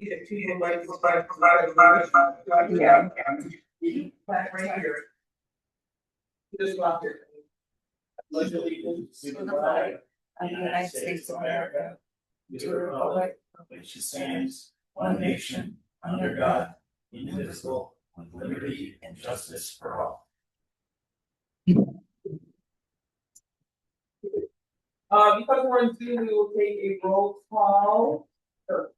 If people like to provide, yeah. Back right here. Just walk here. Pledge allegiance to the flag of the United States of America, to the republic for which it stands, one nation, under God, indivisible, with liberty and justice for all. Because we're in Zoom, we will take a roll call. Sure.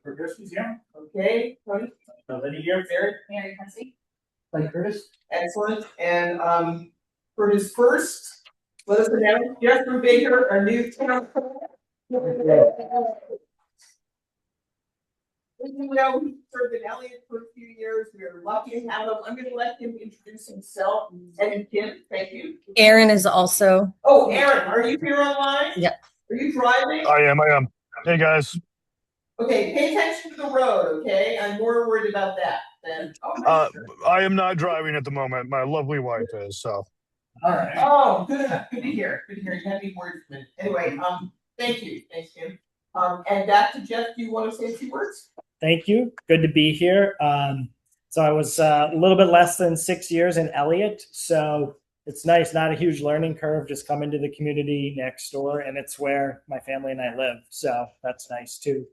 For Christmas, yeah. Okay, Tony? Lenny here. Eric? Mary Hussey. Like Curtis? Excellent. And for his first, let us announce Jeffrey Baker, our new town clerk. You know, he served in Elliott for a few years. We are lucky to have him. I'm going to let him introduce himself. And Kim, thank you. Aaron is also. Oh, Aaron, are you here online? Yep. Are you driving? I am. Hey, guys. Okay, pay attention to the road, okay? I'm more worried about that than. I am not driving at the moment. My lovely wife is, so. All right. Oh, good enough. Good to hear. Good to hear. You have any words for me. Anyway, thank you. Thanks, Kim. And back to Jeff, do you want to say a few words? Thank you. Good to be here. So I was a little bit less than 6 years in Elliott. So it's nice, not a huge learning curve, just come into the community next door, and it's where my family and I live. So that's nice too.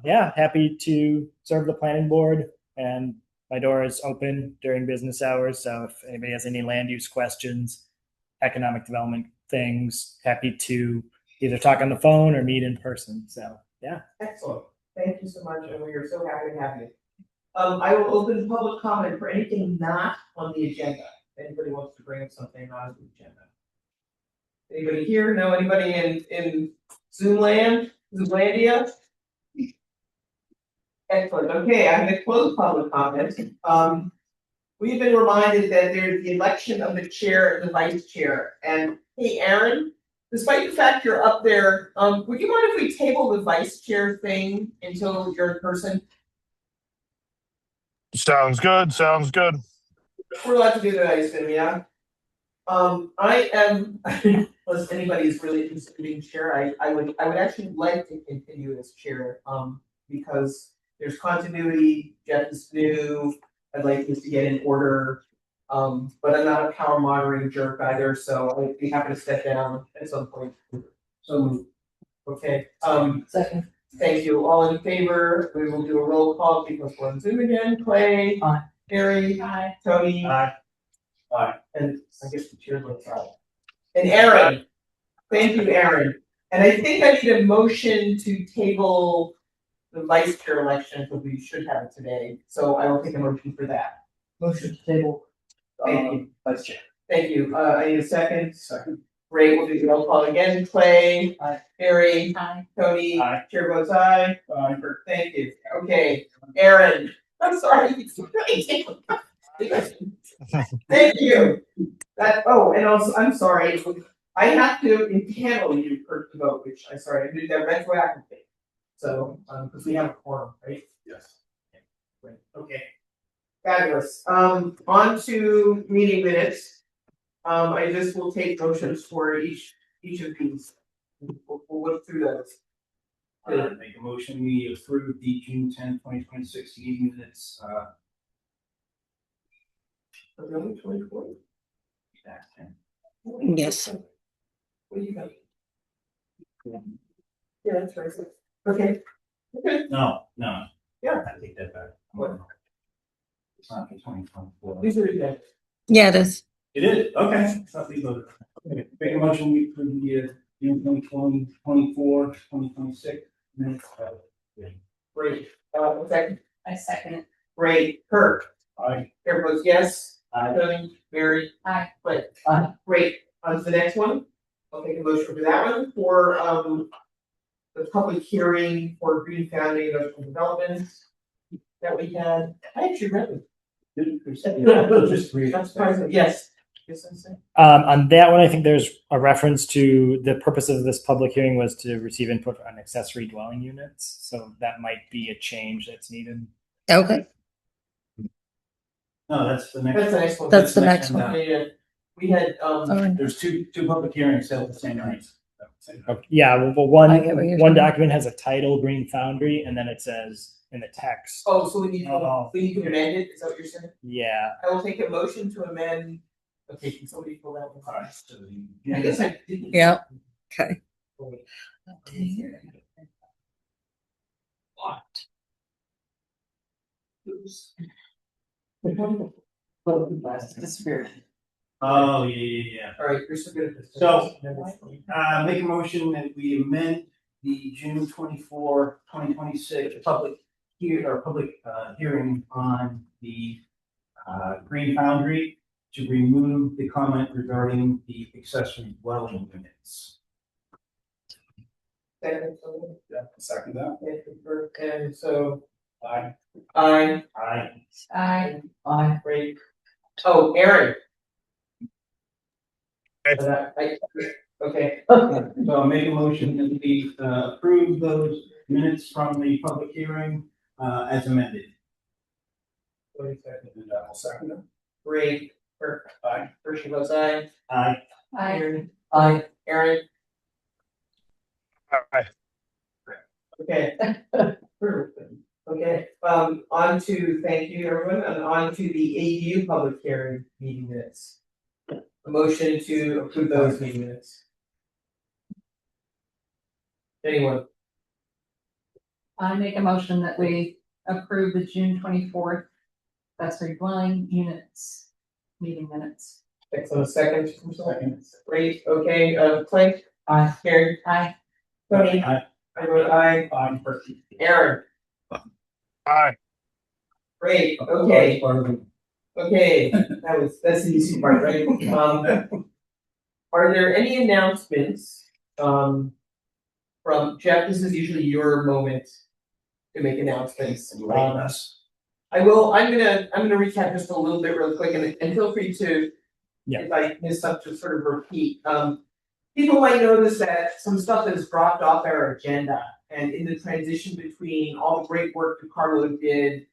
Yeah, happy to serve the planning board, and my door is open during business hours. So if anybody has any land use questions, economic development things, happy to either talk on the phone or meet in person. So yeah. Excellent. Thank you so much, and we are so happy to have you. I will open public comment for anything not on the agenda. If anybody wants to bring up something not on the agenda. Anybody here? No, anybody in Zoomland? Zoomlandia? Excellent. Okay, I'm going to close public comment. We've been reminded that there's the election of the chair and the vice chair. And hey, Aaron, despite the fact you're up there, would you mind if we table the vice chair thing until you're in person? Sounds good. We're allowed to do that, I assume, yeah. I am, unless anybody is really interested in being chair, I would actually like to continue as chair, because there's continuity, Jeff is new, I'd like this to get in order. But I'm not a power moderating jerk either, so I'd be happy to step down at some point. So, okay, second. Thank you. All in favor? We will do a roll call because we're on Zoom again. Clay. Aye. Harry. Aye. Tony. Aye. Aye. And I guess the chair votes aye. And Aaron. Thank you, Aaron. And I think I need a motion to table the vice chair election because we should have it today. So I will take a motion for that. Motion to table. Thank you. Vice Chair. Thank you. I need a second. Second. Great. We'll do the roll call again. Clay. Aye. Harry. Aye. Tony. Aye. Chair votes aye. Thank you. Okay. Aaron. I'm sorry. Thank you. And also, I'm sorry. I have to impanel you for the vote, which I'm sorry, I did that retroactively. So, because we have a quorum, right? Yes. Great. Okay. Fabulous. On to meeting minutes. I just will take motions for each of these. We'll look through those. Make a motion, we approve the June 10, 2026 meeting minutes. Really, 24? Back 10. Yes. What do you got? Yeah, that's right. Okay. Okay. No. Yeah. I take that back. What? It's not the 2024. These are the Yeah, it is. It is, okay. It's not the vote. Okay, make a motion, we approve the June 2020, 24, 2026 minutes. great. Second. I second it. Great. Kirk. Aye. Everybody votes yes. Aye. Tony, Mary. Aye. Clint. Aye. Great. On to the next one. I'll take a motion for that one for the public hearing for Green County Industrial Development that we had. I actually read it. Just read. That's surprising. Yes. Yes, I'm saying. On that one, I think there's a reference to the purpose of this public hearing was to receive input on accessory dwelling units. So that might be a change that's needed. Okay. No, that's the next. That's the next one. That's the next one. Yeah. We had Oh, There's two public hearings held at the same night. Yeah, well, I get what you're one saying. document has a title, Green Foundry, and then it says in the text. Oh, so we need Oh. to amend it, is that what you're saying? Yeah, I will take a motion to amend, okay, can somebody pull that one? Alright, I guess I didn't. Yeah. Okay. Disappeared. Oh, yeah. Alright, you're so good at this. So, make a motion that we amend the June 24, 2026 public hearing on the Green Foundry to remove the comment regarding the accessory dwelling units. Second, Yeah, second that. and so, Aye. I. Aye. Great. Oh, Aaron. Aye. Okay. So I'll make a motion that we approve those minutes from the public hearing as amended. And I will second them. Great. Aye. Hershey votes aye. Aye. Aaron. Aye. Aaron. Aye. Okay. Okay, on to, thank you, everyone, and on to the ADU public hearing meeting minutes. A motion to approve those meeting minutes. Anyone? I make a motion that we approve the June 24th accessory dwelling units meeting minutes. Excellent, second. Second. Great, okay, Clay? Aye. Karen? Aye. Tony? Aye. I vote aye. Aye. Aaron? Aye. Great, okay. Okay, that's the easy part, right? Are there any announcements, from Jeff? This is usually your moment to make announcements. I'm gonna recap just a little bit real quick and feel free to, Yeah. if I miss something, to sort of repeat. People might notice that some stuff has dropped off our agenda, and in the transition between all the great work that Carlo did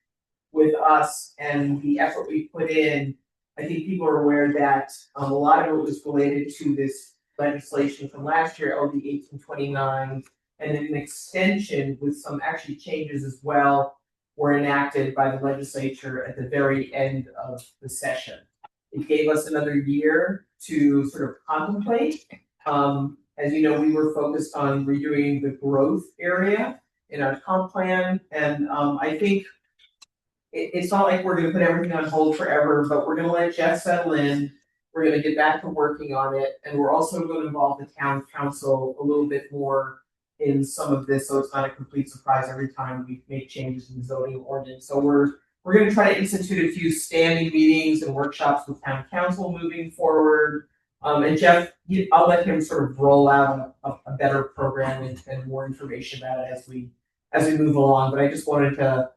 with us and the effort we put in, I think people are aware that a lot of it was related to this legislation from last year, LD 1829, and then an extension with some actually changes as well were enacted by the legislature at the very end of the session. It gave us another year to sort of contemplate. As you know, we were focused on redoing the growth area in our comp plan, and I think it's not like we're gonna put everything on hold forever, but we're gonna let Jeff settle in. We're gonna get back to working on it, and we're also gonna involve the town council a little bit more in some of this, so it's not a complete surprise every time we make changes in the zoning ordinance. So we're gonna try to institute a few standing meetings and workshops with town council moving forward. And Jeff, I'll let him sort of roll out a better program and more information about it as we move along. But I just wanted to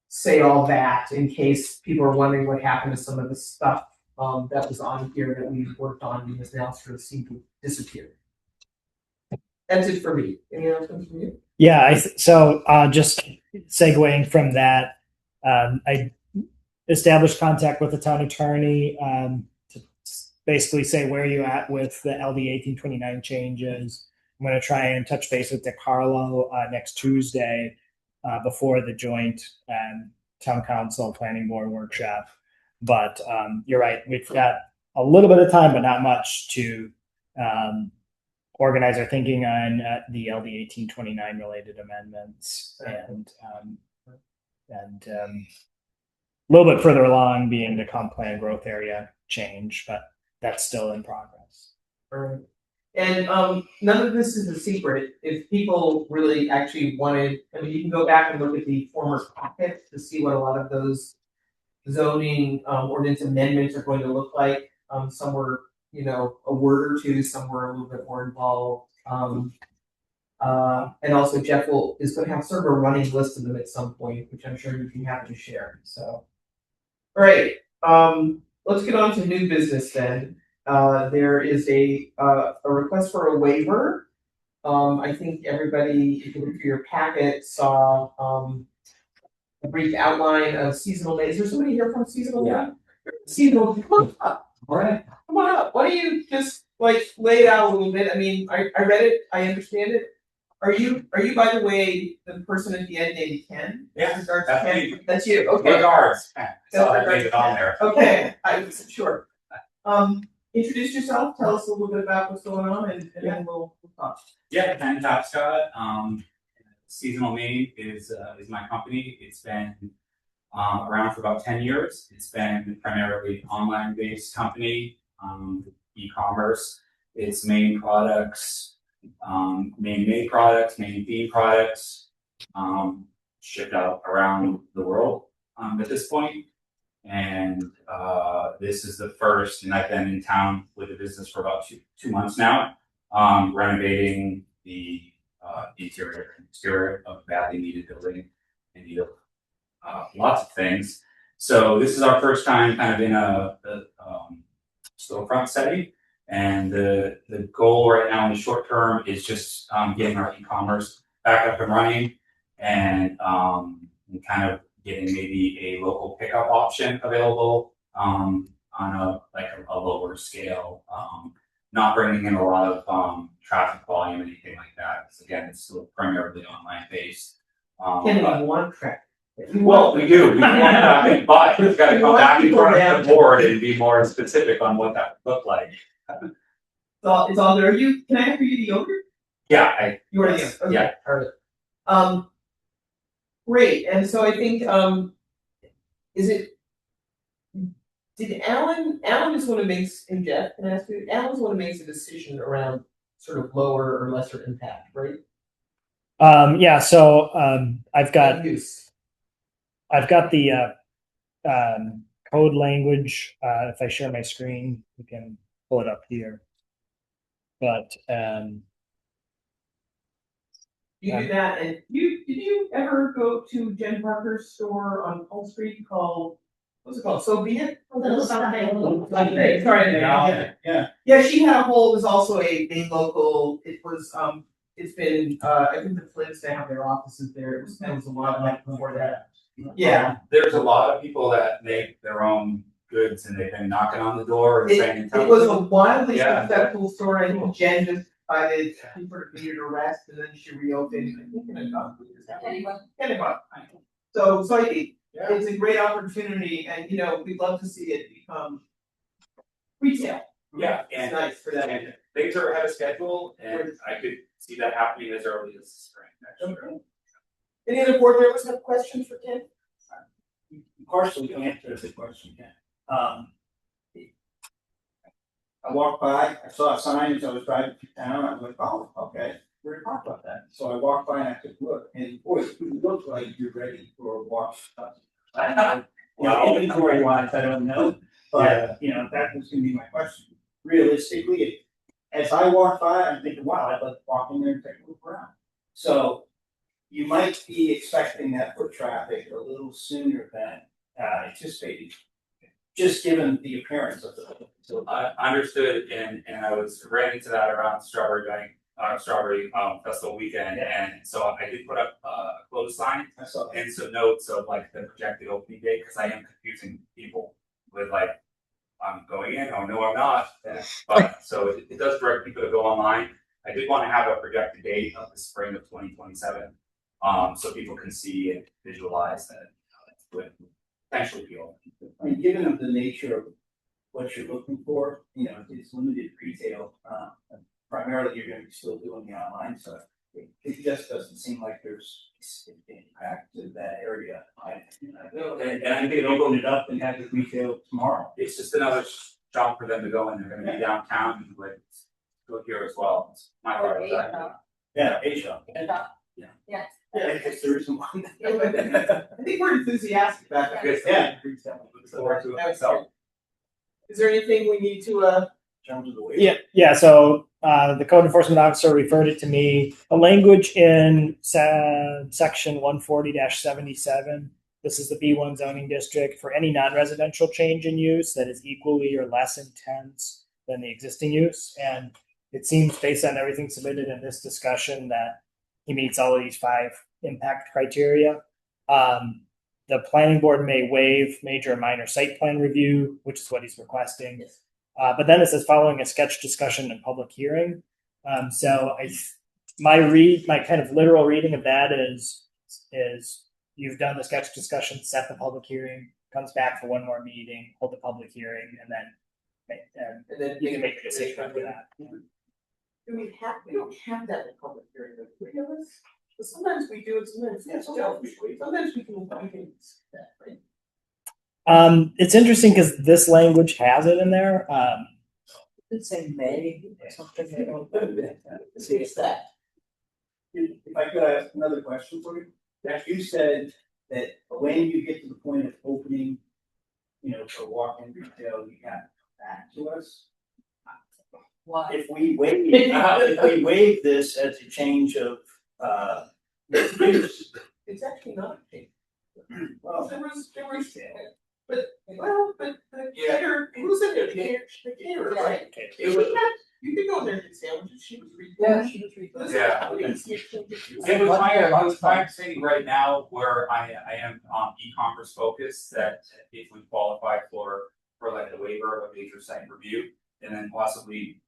say all that in case people are wondering what happened to some of the stuff that was on here that we worked on and has now sort of seemed to disappear. That's it for me. Any other things from you? yeah. So just segueing from that, I established contact with the town attorney to basically say where you at with the LD 1829 changes. I'm going to try and touch base with DeCarlo next Tuesday before the joint town council planning board workshop. But you're right, we've got a little bit of time, but not much to organize our thinking on the LD 1829 related amendments and a little bit further along being the comp plan growth area change, but that's still in progress. Alright. And none of this is a secret. If people really actually wanted, I mean, you can go back and look at the former packet to see what a lot of those zoning ordinance amendments are going to look like. Some were, a word or two, some were a little bit more involved. And also Jeff is going to have sort of a running list of them at some point, which I'm sure you'd be happy to share. So, all right, let's get on to new business then. There is a request for a waiver. I think everybody, if you look through your packet, saw a brief outline of seasonal. Is there somebody here from seasonal? Yeah. Seasonal. All right. Come on up. Why don't you just like lay it out a little bit? I mean, I read it, I understand it. Are you, by the way, the person at the end named Ken? Yeah, With regards to that's Ken? me. That's you, okay. Regards. I saw that made it on there. Okay, I was sure. Introduce yourself, tell us a little bit about what's going on and then we'll talk. Yeah, Ken Tapscott. Seasonal Maine is my company. It's been around for about 10 years. It's been primarily an online-based company, e-commerce. It's Maine products, Maine made products, Maine themed products, shipped out around the world at this point. And this is the first, and I've been in town with the business for about two months now, renovating the interior and exterior of a badly needed building in need of lots of things. So this is our first time kind of in a storefront setting. And the goal right now in the short term is just getting our e-commerce back up and running and kind of getting maybe a local pickup option available on a lower scale, not bringing in a lot of traffic volume, anything like that. Because again, it's still primarily online based. Ken, we want traffic. Well, we do. We want traffic, but we've got to come back in front of the board and be more specific on what that would look like. It's all there. Can I ask you the owner? Yeah, You are the yes, owner. yeah. Okay, perfect. Great. And so I think did Alan is one who makes, and Jeff, can I ask you, Alan's one who makes a decision around sort of lower or lesser impact, right? Yeah, so I've got Use. the code language. If I share my screen, we can pull it up here. But You do that, and did you ever go to Jen Parker's store on Pole Street called, what's it called? So Be It? Sorry. Yeah, she had a whole, it was also a local, it was, it's been, I think the Flint's, they have their offices there, it was a lot like before that. Yeah. There's a lot of people that make their own goods and they've been knocking on the door and saying, It was a wildly Yeah. successful store, I think Jen just decided she sort of needed a rest, and then she reopened, I think Kennebunk. So I think it's a great opportunity, and we'd love to see it become retail. Yeah, It's and nice for that. and things are ahead of schedule, and I could see that happening as early as spring next year. Any other board members have questions for Ken? Partially answer the question, Ken. I walked by, I saw a sign as I was driving through town, I was like, oh, okay, we're gonna talk about that. So I walked by and I took a look, and boy, you look like you're ready for a walk. Inventory wise, I don't know, but that was gonna be my question. Realistically, as I walk by, I'm thinking, wow, I'd like to walk in there and take a look around. So you might be expecting that foot traffic a little sooner than anticipated, just given the appearance of the facility. I understood, and I was ran into that around Strawberry Festival weekend, and so I did put up a closed sign I saw that. and some notes of like the projected opening date, because I am confusing people with like, I'm going in, oh no, I'm not. But so it does direct people to go online. I did want to have a projected date of the spring of 2027, so people can see and visualize that it would potentially be open. I mean, given the nature of what you're looking for, it's limited retail. Primarily, you're gonna be still doing the online stuff. It just doesn't seem like there's significant impact to that area. And I And think they it open it up and have it retail tomorrow. it's just another shop for them to go in. They're going to be downtown and like go here as well. It's my part of that. Yeah, a shop. Yeah. Yes. Yeah, if there isn't one. I think we're enthusiastic about that. Yeah. Look forward to it myself. Is there anything we need to, Jump to the way. Yeah. So the code enforcement officer referred it to me. The language in section 140-77. This is the B1 zoning district for any non-residential change in use that is equally or less intense than the existing use. And it seems, based on everything submitted in this discussion, that he meets all of these 5 impact criteria. The planning board may waive major or minor site plan review, which is what he's requesting. Yes. But then it says following a sketch discussion and public hearing. So my kind of literal reading of that is you've done the sketch discussion, set the public hearing, comes back for one more meeting, hold the public hearing, and then you can make the decision after that. We don't have that in public hearing, do we? But sometimes we do, and sometimes we don't. Sometimes we can, that, right? It's interesting because this language has it in there. Did say May or something, I don't see if that. If I could ask another question for you, that you said that when you get to the point of opening, for walk-in retail, you have to come back to us. Why? If we waive this as a change of, use, It's actually not a change. well, There was, but the caterer, who's in there, the caterer, right? it was, You could go there and get sandwiches, she was Yeah, she was reading. Yeah. I was trying to say right now where I am e-commerce focused, that if we qualify for like a waiver of a major site review, and then possibly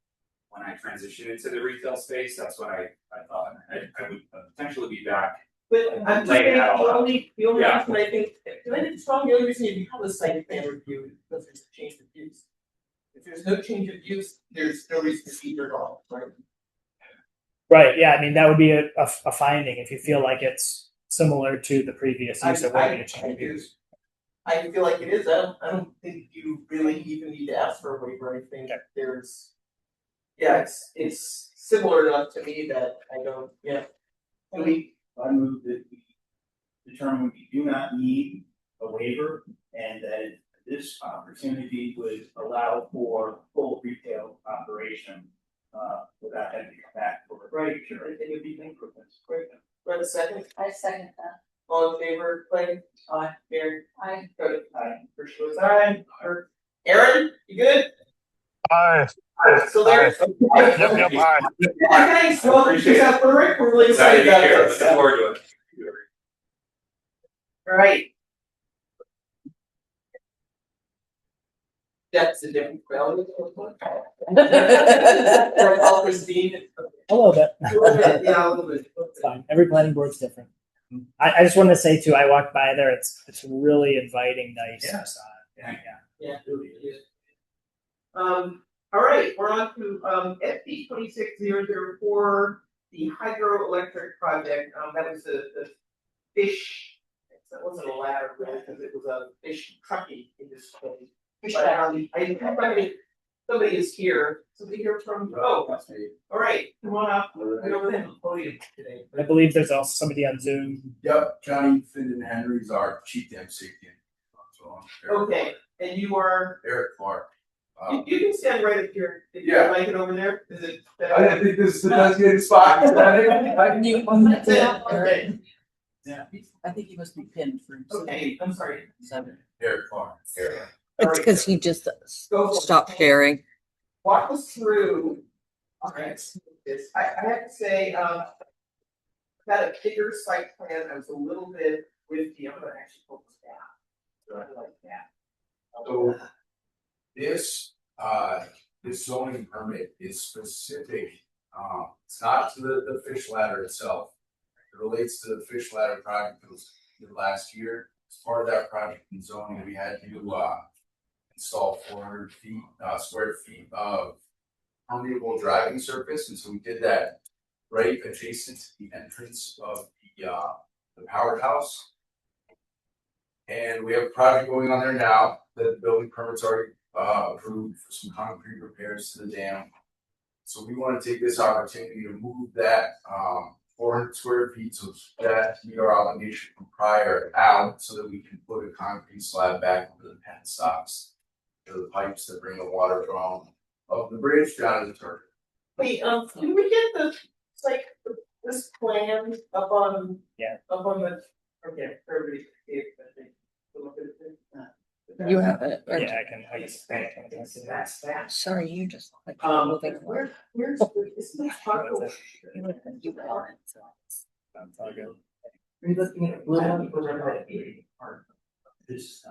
when I transition into the retail space, that's what I thought I would potentially be back. But I'm just Lay it saying, out. the only Yeah. reason I think, it's probably the only reason you have a site plan review is because there's a change of use. If there's no change of use, there's no reason to keep it all, right? Right. Yeah. I mean, that would be a finding if you feel like it's similar to the previous use. It won't be a change of use. I feel like it is, I don't think you really even need to ask for a waiver, I think there's. Yeah, it's similar enough to me that I don't, I move that we determine we do not need a waiver and that this opportunity would allow for full retail operation, without having to come back for a break or anything would be improvements. Great. Right, a second, I second that. all in favor, Clay? Aye. Mary? I, Cody? Aye. First was aye. Aaron, you good? Aye. So there. Yep, aye. Thanks, well, appreciate that, Rick, we're really excited about Looking this. forward to it. All right. That's a different crowd. That's all Christine. A little bit. Yeah, a little bit. It's fine. Every planning board's different. I just wanted to say too, I walked by there. It's really inviting, nice. Yeah. Yeah, really is. All right, we're on to FD 26004, the hydroelectric project. That was the fish. That wasn't a ladder, because it was a fish trucking industry. But I think somebody is here. Somebody here from that's me. All right, come on up. Right over there on the podium today. I believe there's also somebody on Zoom. Yep, Johnny Finden Henry's our chief dam safety. So I'm Eric Okay, and you are. Eric Clark. You can stand right up here. If you Yeah. like it over there, is it? I think this is the designated spot. That's it. Okay. Yeah. I think he must be pinned for. Okay, I'm sorry. 7. Eric Clark. Eric. It's because he just Go for it. stopped sharing. Walk us through. All right, this, I have to say, got a bigger site plan, I was a little bit with the, I'm gonna actually pull this down. So I like that. So this zoning permit is specific, it's not to the fish ladder itself. It relates to the fish ladder project that was did last year. As part of that project in zoning, we had to install 400 square feet of permeable driving surface, and so we did that right adjacent to the entrance of the powerhouse. And we have a project going on there now that the building permit's already approved for some concrete repairs to the dam. So we want to take this opportunity to move that 400 square feet, so that meet our obligation from prior out, so that we can put a concrete slab back over the penstocks, the pipes that bring the water from up the bridge down to the turret. Wait, can we get this plan up on? Yeah. Up on the, okay, everybody. Look at it. You have it. or- Yeah, I can. That's that. Sorry, you just like moving away. Where's this is Taco? You have it, so. That's all good. Are you looking at blue? This,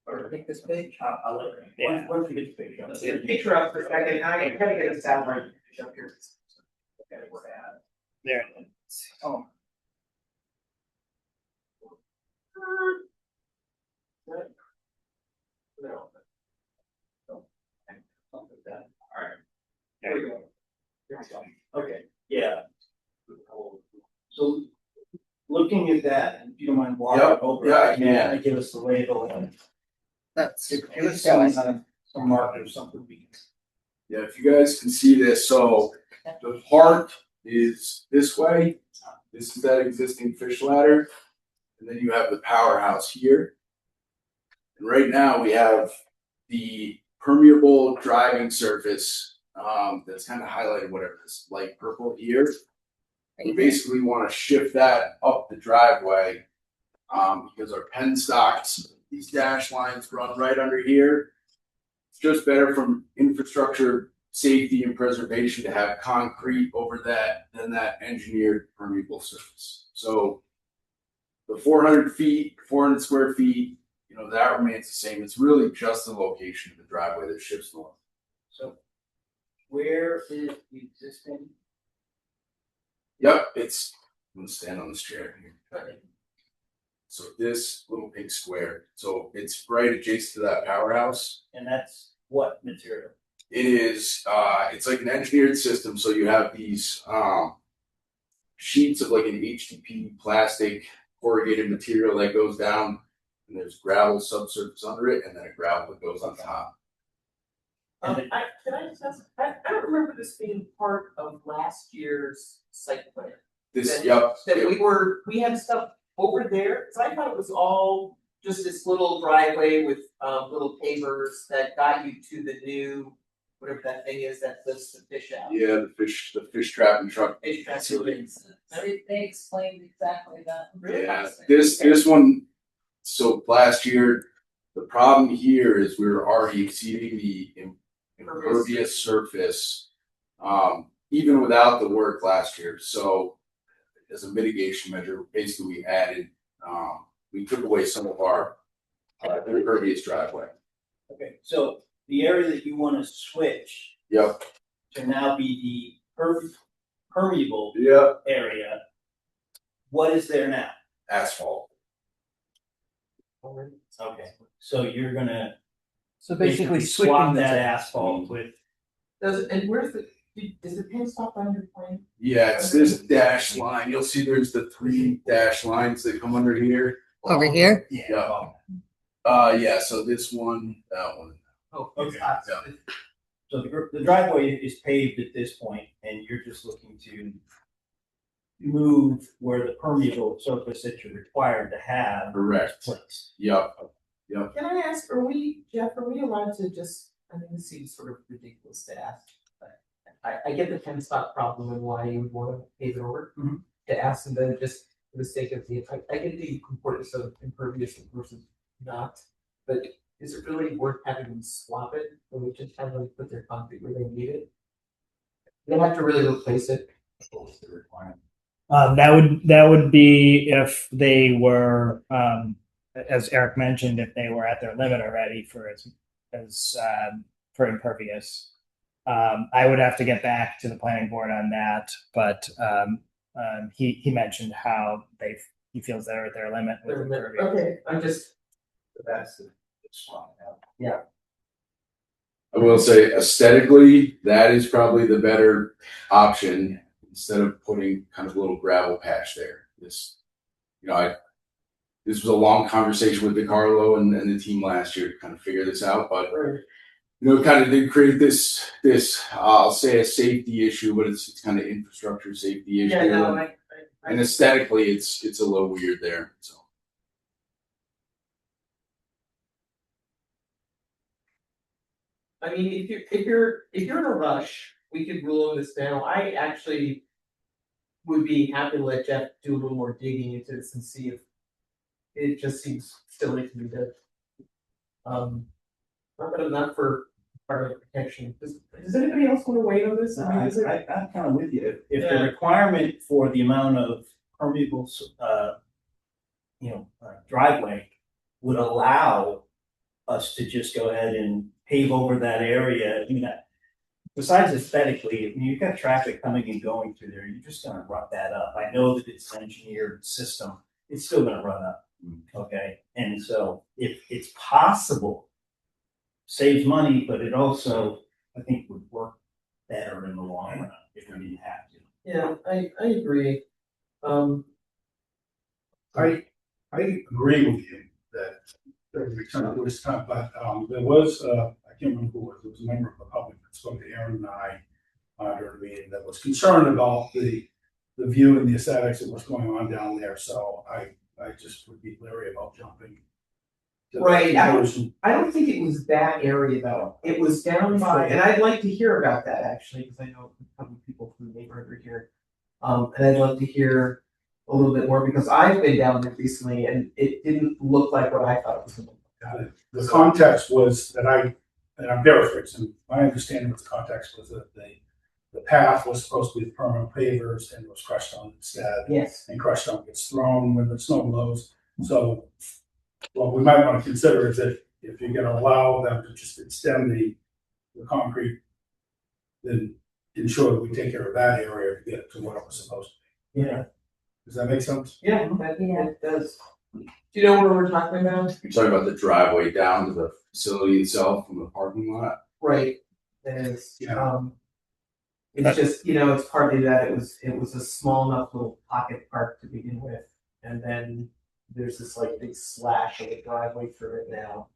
or Make this page. I'll let you. Yeah. Once we get the picture. Let's get a picture up for a second. I gotta get a sound right up here. Okay, we're at. There it is. Oh. No. Alright. There we go. There we go. Okay, yeah. So, looking at that, if you don't mind walking Yep, over. yeah, I it, can. and give us the label and That's. give us some markers, something we can. Yeah, if you guys can see this, so the park is this way. This is that existing fish ladder. And then you have the powerhouse here. And right now we have the permeable driving surface that's kind of highlighted whatever this light purple here. We basically want to shift that up the driveway because our penstocks, these dash lines run right under here. It's just better from infrastructure safety and preservation to have concrete over that than that engineered permeable surface. So the 400 feet, 400 square feet, you know, that remains the same. It's really just the location of the driveway that shifts north. So, where is the existing? Yep, I'm gonna stand on this chair here. So this little pink square, so it's right adjacent to that powerhouse. And that's what material? It is, it's like an engineered system, so you have these sheets of like an HDP plastic corrugated material that goes down, and there's gravel subsurface under it, and then a gravel that goes on top. Can I just ask, I don't remember this being part of last year's site plan. This, That- yep, That we had stuff over there, so I thought it was all just this little driveway with little pavers that got you to the new, whatever that thing is that lifts the fish out. yeah, the fish trapping truck. Fish trap facility. They explained exactly that. Really? Yeah, this one, so last year, the problem here is we were already exceeding the impervious surface, even without the work last year. So as a mitigation measure, basically we added, we took away some of our impervious driveway. Okay, so the area that you want to switch Yep, to now be the permeable yep, area, what is there now? asphalt. Okay, so you're gonna So basically swap switching that that. asphalt with, And where's is the pin stop on your plan? Yeah, it's this dash line. You'll see there's the 3 dash lines that come under here. Over here? Yeah. Yeah, so this one, that one. Oh, Okay. yeah. so the driveway is paved at this point, and you're just looking to move where the permeable surface that you're required to have Correct. is placed. Yep. Can I ask, Jeff, are we allowed to just, I mean, this seems sort of ridiculous to ask, but I get the pen stop problem and why you would want to pave it over. Mhm. To ask them then just for the sake of I get the importance of impervious versus not, but is it really worth having them swap it when we just have them put their concrete where they need it? They have to really replace it. That would be if they were, as Eric mentioned, if they were at their limit already for for impervious. I would have to get back to the planning board on that, but he mentioned how he feels they're at their limit with impervious. Okay, I'm just. That's the swap out. I will say aesthetically, that is probably the better option instead of putting kind of a little gravel patch there. This was a long conversation with DiCarlo and the team last year to kind of figure this out, but it kind of did create this I'll say a safety issue, but it's kind of infrastructure safety issue. Yeah, no, And aesthetically, it's a little weird there. So I mean, if you're in a rush, we could rule this now. I actually would be happy to let Jeff do a little more digging into this and see if it just seems silly to me that not for part of protection. Does anybody else want to wait on this? I mean, is it? I'm kind of with you. If Yeah. the requirement for the amount of permeable, driveway would allow us to just go ahead and pave over that area. I mean, besides aesthetically, when you've got traffic coming and going through there, you're just gonna rut that up. I know that it's an engineered system, it's still gonna run up. Okay, and so if it's possible, saves money, but it also, I think, would work better in the long run if we didn't have to. Yeah, I agree. I agree with you that we kind of this time, but there was I can't remember who it was a member of the public that spoke to Aaron and I during the meeting that was concerned about the view and the aesthetics of what's going on down there. So I just would be leery about jumping. to the Right, conclusion. I don't think it was that area though. It was down by, and I'd like to hear about that actually, because I know a couple of people from the neighborhood are here. And I'd love to hear a little bit more because I've been down there recently and it didn't look like what I thought it was gonna look like. The context was that and I'm paraphrasing, my understanding of the context was that the path was supposed to be the permanent pavers and was crushed stone instead. Yes. And crushed stone gets thrown when the snow blows. So what we might want to consider is that if you're gonna allow them to just extend the concrete, then ensure that we take care of that area to get to what it was supposed to Yeah. be. Does that make sense? Yeah, that does. Do you know what we're talking about? You're talking about the driveway down to the facility itself from the parking lot? Right, it is, Yeah. it's just, you know, it's partly that it was a small enough little pocket park to begin with. And then there's this like big slash of a driveway through it now.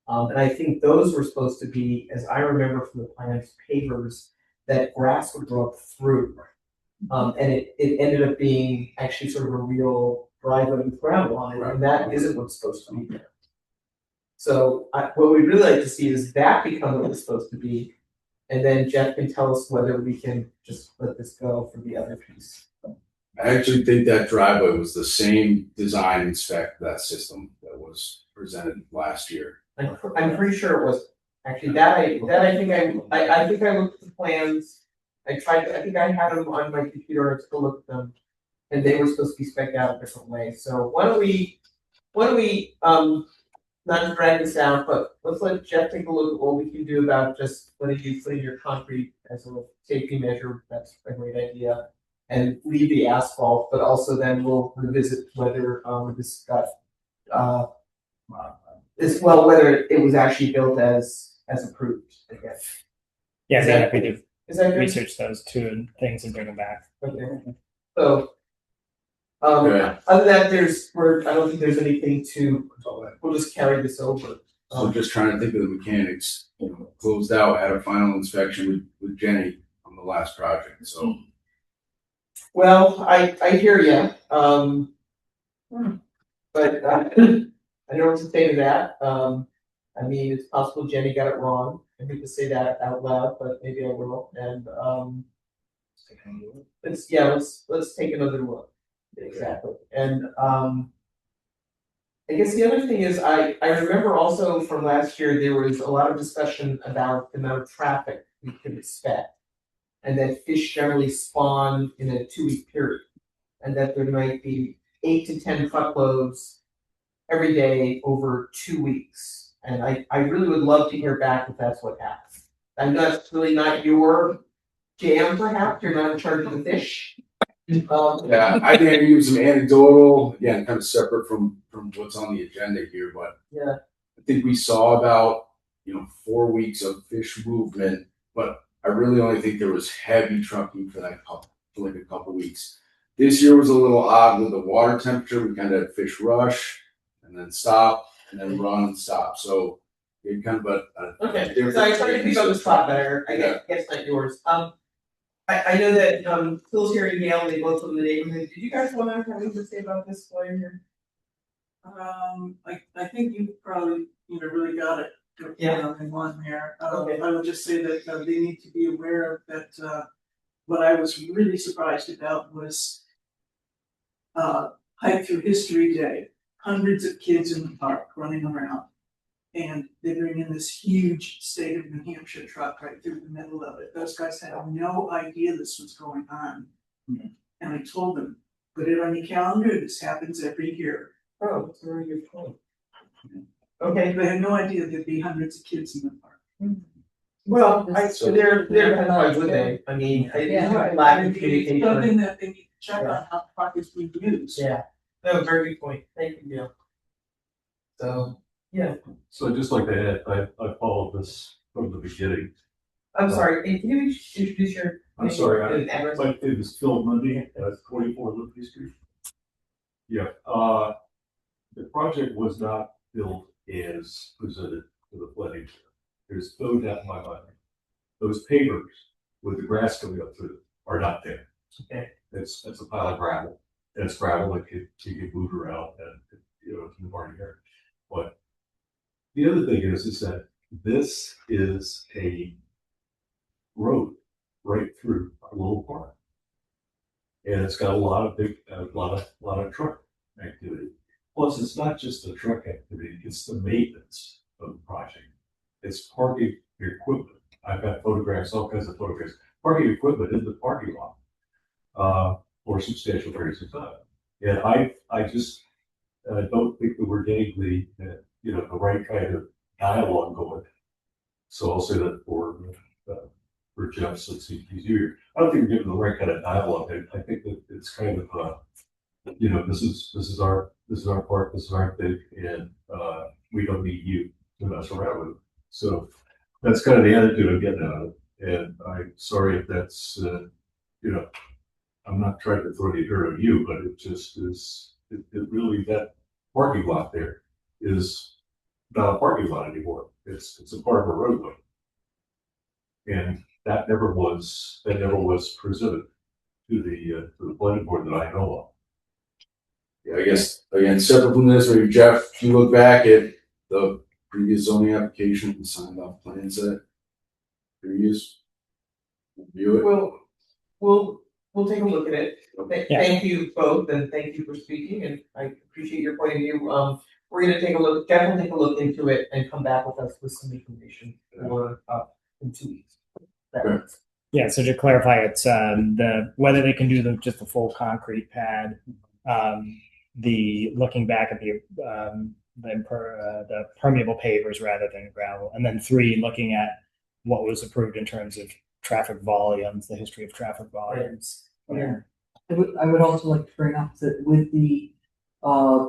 And I think those were supposed to be, as I remember from the plans, pavers that grass would grow up through. And it ended up being actually sort of a real driveway with gravel on it, and that isn't what's supposed to be there. So what we'd really like to see is that become what it's supposed to be. And then Jeff can tell us whether we can just let this go for the other piece. I actually think that driveway was the same design and spec, that system that was presented last year. I'm pretty sure it was, actually, that I think I looked at the plans. I think I had them on my computer, I took a look at them. And they were supposed to be spec'd out a different way, so why don't we, not to drag this out, but let's let Jeff take a look at what we can do about just letting you put in your concrete as a safety measure, that's a great idea. And leave the asphalt, but also then we'll revisit whether this got whether it was actually built as approved, I guess. Yeah, we're happy to Is that good? research those two things and bring them back. Okay, so. Okay. Other than that, I don't think there's anything to, That's all that. we'll just carry this over. So I'm just trying to think of the mechanics, closed out, had a final inspection with Jenny on the last project, so. Well, I hear you, but I don't know what to say to that. I mean, it's possible Jenny got it wrong. I hate to say that out loud, but maybe I will. And let's take another look. Exactly. And I guess the other thing is I remember also from last year there was a lot of discussion about the amount of traffic we could expect. And that fish generally spawn in a 2-week period. And that there might be 8 to 10 truckloads every day over 2 weeks. And I really would love to hear back if that's what happened. I know that's really not your jam, perhaps, you're not in charge of the fish. Yeah, I think I can use some anecdotal, again, kind of separate from what's on the agenda here, but Yeah. I think we saw about, 4 weeks of fish movement, but I really only think there was heavy trucking for like a couple weeks. This year was a little odd with the water temperature. We kind of had fish rush and then stop and then run and stop. So it kind of Okay, so I tried to pick up the spot better. I guess not yours. I know that Phil's here and Gail, they both live in the neighborhood. Did you guys want to have anything to say about this while you're here? I think you probably, really got it. In one here. Okay. I would just say that they need to be aware of that, what I was really surprised about was Hike Through History Day, hundreds of kids in the park running around. And they bring in this huge state of New Hampshire truck right through the middle of it. Those guys had no idea this was going on. Mm-hmm. And I told them, put it on your calendar, this happens every year. Oh, that's a very good point. Okay, They had no idea there'd be hundreds of kids in the park. well, why would they? I mean, it's Yeah. a lack of It's communication. something that they need to check on how the park is being used. Yeah, no, very good point, thank you, Neil. So, yeah, So I'd just like to add, I followed this from the beginning. I'm sorry, and can you introduce your? I'm sorry, name and address? My name is Phil Mundy, 24 Liberty Street. Yeah, the project was not built as presented to the planning board. There's no doubt in my mind. Those pavers with the grass coming up through are not there. Okay. It's a pile of gravel. And it's gravel that you can move around and, to the party area. But the other thing is that this is a road right through our little park. And it's got a lot of truck activity. Plus, it's not just the truck activity, it's the maintenance of the project. It's parking equipment. I've got photographs, all kinds of photographs. Parking equipment in the parking lot for substantial periods of time. And I just don't think that we're getting the right kind of dialogue going. So I'll say that for Jeff, since he's here. I don't think we're getting the right kind of dialogue. I think that it's kind of this is our park, this is our thing, and we don't need you to mess around with it. So that's kind of the attitude I'm getting out of it. And I'm sorry if that's I'm not trying to throw the dirt on you, but it just is it really, that parking lot there is not a parking lot anymore. It's a part of a roadway. And that never was presented to the planning board that I know of. Yeah, I guess, again, separate from this, maybe Jeff, if you look back at the previous zoning application and signed off plans that previous, review it. We'll take a look at it. Yeah. Thank you both, and thank you for speaking, and I appreciate your point of view. We're gonna definitely take a look into it and come back with us with some information for in 2 weeks. Okay. Yeah, so to clarify, it's whether they can do just the full concrete pad, the looking back at the permeable pavers rather than gravel, and then 3, looking at what was approved in terms of traffic volumes, the history of traffic volumes. Yeah. I would also like to bring up that with the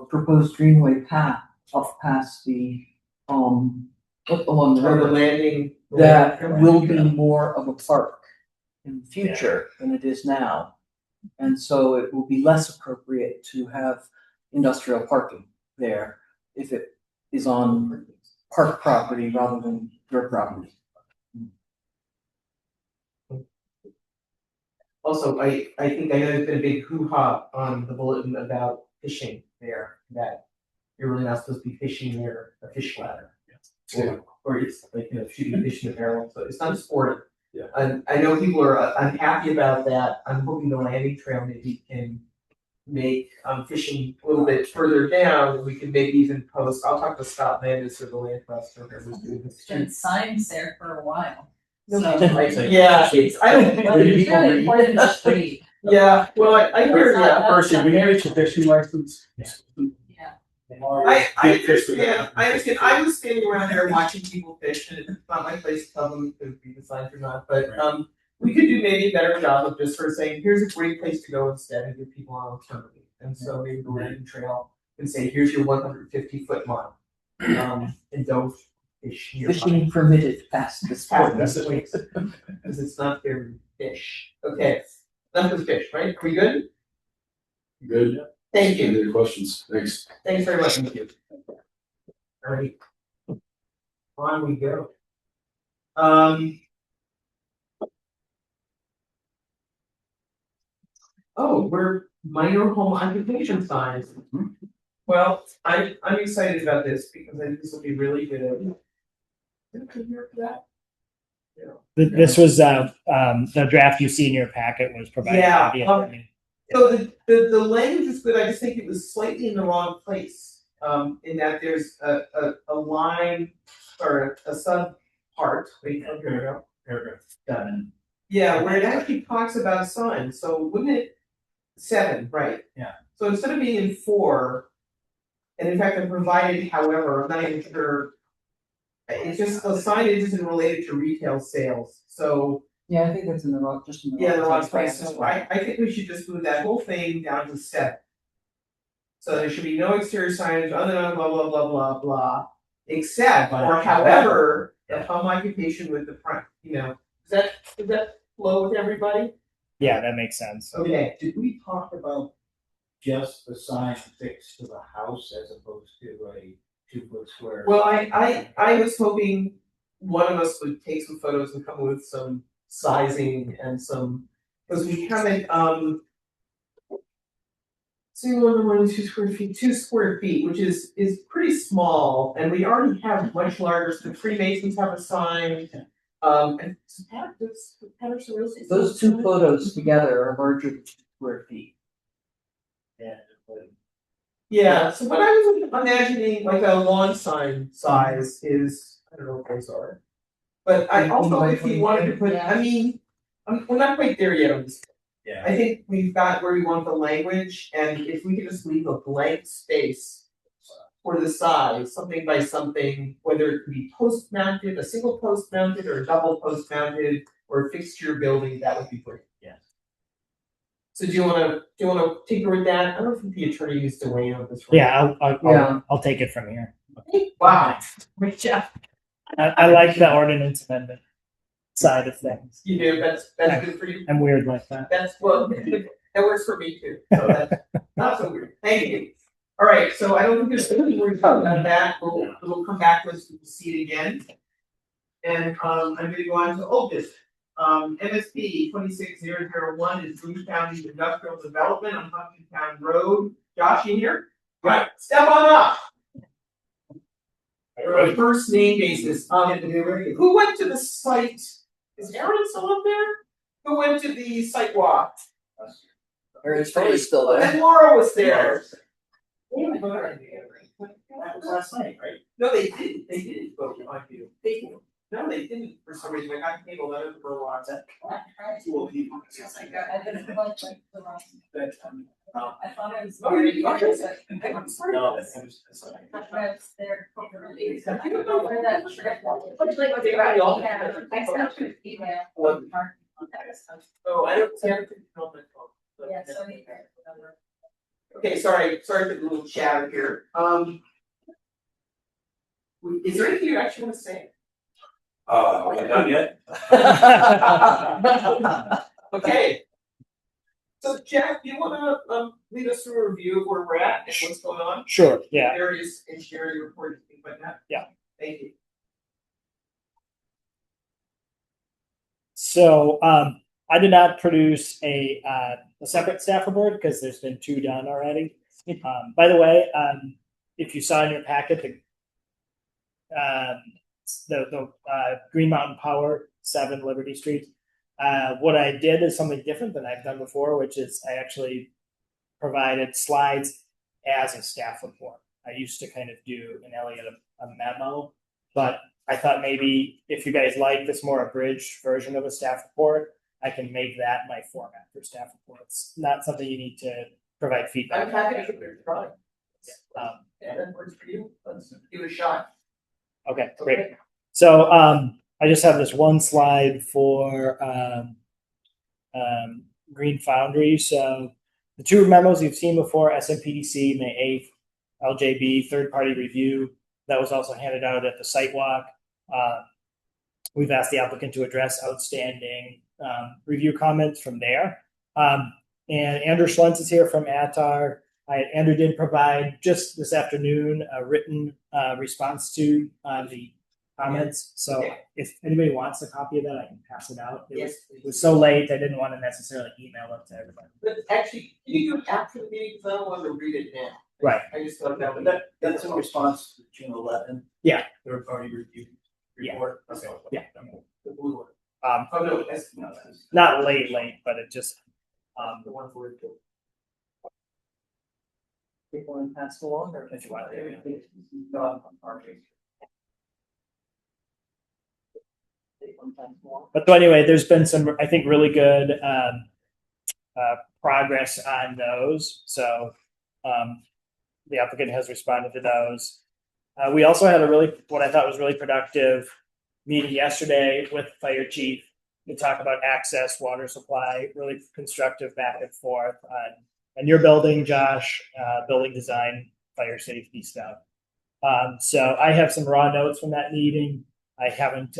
proposed greenway path up past the along the For the river, landing. that will be more of a park in the future than it is now. And so it will be less appropriate to have industrial parking there if it is on park property rather than your property. Also, I think I know there's been a big hoo-ha on the bulletin about fishing there, that you're really not supposed to be fishing near a fish ladder. Or it's like, shooting fish in a barrel, so it's not sport. Yeah. And I know people are unhappy about that. I'm hoping the landing trail maybe can make fishing a little bit further down. We can maybe even post, I'll talk to Scott Landis or the land trust or whoever's doing this. Been signs there for a while. Yeah, it's, I don't. Well, it's really important to street. Yeah, well, I hear ya. Percy, we need a fishing license. Yeah. I understand, I was standing around there watching people fish, and it's not my place to tell them if we decide or not, but, we could do maybe a better job of just sort of saying, here's a great place to go instead, and give people an alternative. And so maybe the landing trail can say, here's your 150-foot mile, and don't fish nearby. Fishing permitted past this point. Past this place, because it's not fair to fish. Okay, enough with fish, right? Are we good? Good. Thank you. Any other questions? Thanks. Thanks very much. Thank you. All right. On we go. Oh, we're minor home occupation signs. Well, I'm excited about this because I think this will be really good. Did I hear for that? Yeah. This was the draft you see in your packet was provided. Yeah, by the So the language is good, I just think it was slightly in the wrong place, in that there's a line or a sub part, wait, oh, here we go. Paragraph 7. Yeah, where it actually talks about signs, so wouldn't it, 7, right? Yeah. So instead of being in 4, And in fact, I provided, however, I'm not even sure. It's just the signage isn't related to retail sales, so Yeah, I think that's in the wrong, just in the yeah, wrong. the wrong place, so I think we should just move that whole thing down to 7. So there should be no exterior signage other than blah, blah, blah, blah, blah, except or however, a home occupation with the front, does that flow with everybody? Yeah, that makes sense. Okay, Did we talk about just the sign fixed to the house as opposed to a 2-foot square? well, I was hoping one of us would take some photos and come with some sizing and some, because we haven't, single under more than 2 square feet, 2 square feet, which is pretty small, and we already have much larger, the Freemasons have a sign. And Patterson Real Estate. Those two photos together are larger than 2 square feet. Yeah, so what I was imagining, like a lawn sign size is, I don't know what those are. But I also, if you wanted to put, I mean, we're not quite there yet on this. Yeah. I think we've got where we want the language, and if we could just leave a blank space for the size, something by something, whether it could be post mounted, a single post mounted, or a double post mounted, or a fixture building, that would be great. Yes. So do you wanna tinker with that? I don't think the attorney needs to weigh in on this. Right? Yeah, Yeah. I'll take it from here. Wow, great job. I like the ordinance amendment side of things. You do, that's good for you. I'm weird like that. That's well, that works for me too. So that's not so weird. Thank you. All right, so I don't think there's anything we're talking about that. We'll come back to this, we'll see it again. And I'm gonna go on to old business. MSP 26001 is Boone County Industrial Development on Huntington Road. Josh, you here? Right, step on up. On a first name basis, who went to the site? Is Aaron still up there? Who went to the site walk? Aaron's phone is still there. And Laura was there. That was last night, right? No, they didn't. They didn't vote on you. No, they didn't for some reason. I got cable letter for a while. I thought it was. Oh, you are. No, That's their. Oh, I don't see everything on my phone. Yeah, so. Okay, sorry for the little chatter here. Is there anything you actually want to say? Are we done yet? Okay. So Jack, do you want to lead us through a review of where we're at and what's going on? Sure, yeah. Various engineering reports, things like that. Yeah. Thank you. So I did not produce a separate staff report because there's been 2 done already. By the way, if you saw in your packet the Green Mountain Power 7 Liberty Street, what I did is something different than I've done before, which is I actually provided slides as a staff report. I used to kind of do an Elliot a memo, but I thought maybe if you guys like this more abridged version of a staff report, I can make that my format for staff reports. Not something you need to provide feedback. I'm happy to try. Yeah, that works for you. Let's give it a shot. Okay, great. So I just have this one slide for Green Foundry. So the 2 memos you've seen before, SMPDC, May 8th, LJB, third-party review. That was also handed out at the site walk. We've asked the applicant to address outstanding review comments from there. And Andrew Schlentz is here from ATAR. Andrew did provide just this afternoon a written response to the comments. So if anybody wants a copy of that, I can pass it out. It was so late, I didn't want to necessarily email it to everybody. But actually, can you do it after the meeting? Because I don't want to read it now. Right. I just thought that was That's in response to the June 11. Yeah. Third party review report. Okay. Yeah. the blue one. Um, Oh, no, that's not late, but it just the one for it. People want to pass along or if you want But so anyway, there's been some, I think, really good progress on those. So the applicant has responded to those. We also had what I thought was really productive meeting yesterday with the fire chief to talk about access, water supply, really constructive back and forth on your building, Josh, building design, fire safety stuff. So I have some raw notes from that meeting. I haven't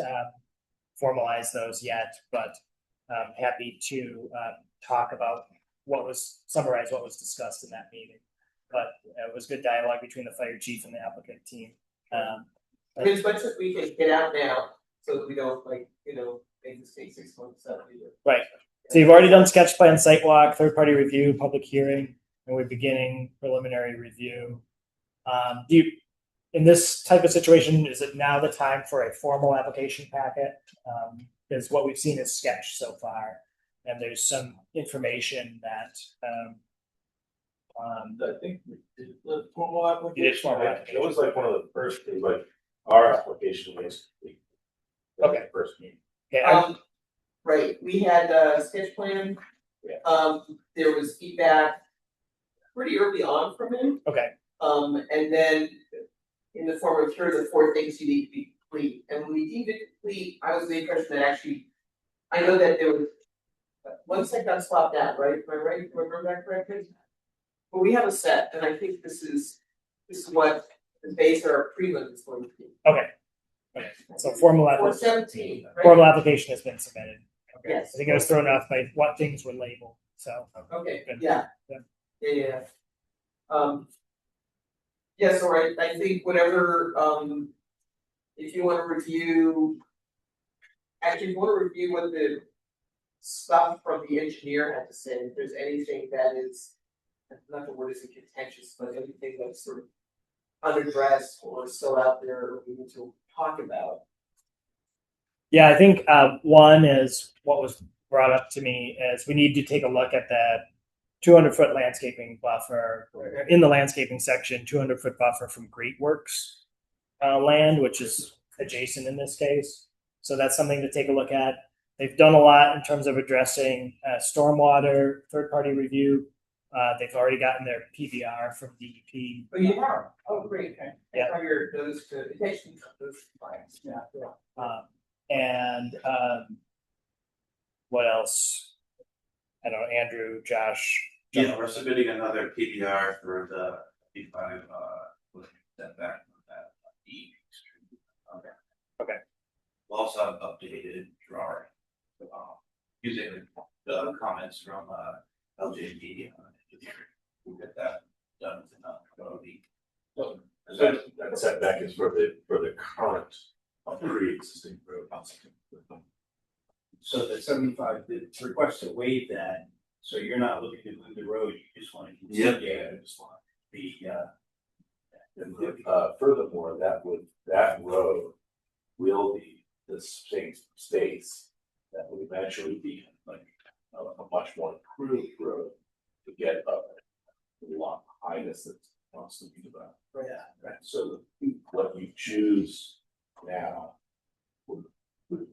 formalized those yet, but I'm happy to talk about summarize what was discussed in that meeting. But it was good dialogue between the fire chief and the applicant team. As much as we can get out now, so that we don't make this take 6 months out either. Right. So you've already done sketch plan, site walk, third party review, public hearing, and we're beginning preliminary review. In this type of situation, is it now the time for a formal application packet? Because what we've seen is sketch so far, and there's some information that I think we did the formal application. You did formal application. It was like one of the first things, like our application was. Okay. First meeting. Yeah. Right, we had a sketch plan. Yeah. There was feedback pretty early on from him. Okay. And then in the form of, here are the 4 things you need to be complete. And when we deemed it complete, I was of the impression that actually, I know that there was, one set got swapped out, right? Am I right? Remember that correctly? But we have a set, and I think this is what the base of our prelim is going to be. Okay. So formal Or application. 17, right? Formal application has been submitted. Okay. Yes. I think I was thrown off by what things were labeled. So Okay, good. yeah. Yeah. Yeah, so I think whatever, if you wanna review. Actually, if you wanna review what the stuff from the engineer had to say, if there's anything that is, not the word isn't contentious, but anything that's sort of unaddressed or still out there, or we need to talk about. Yeah, I think one is what was brought up to me is we need to take a look at that 200-foot landscaping buffer, or in the landscaping section, 200-foot buffer from Great Works land, which is adjacent in this case. So that's something to take a look at. They've done a lot in terms of addressing stormwater, third-party review. They've already gotten their PBR from DEP. Oh, you are? Oh, great, okay. Yeah. I heard those, attention to those clients, yeah. And what else? I don't know, Andrew, Josh. Yeah, we're submitting another PBR for the B5, setback from that E. Okay. We'll also have updated drawing, using the comments from LJP. We'll get that done within That setback is for the current pre-existing road. So the 75, the request to waive that, so you're not looking to move the road, you just want to continue. Yeah, I just want The, furthermore, that road will be the same space that will eventually be like a much more improved road to get up a lot highness that wants to be about. Right. So what you choose now would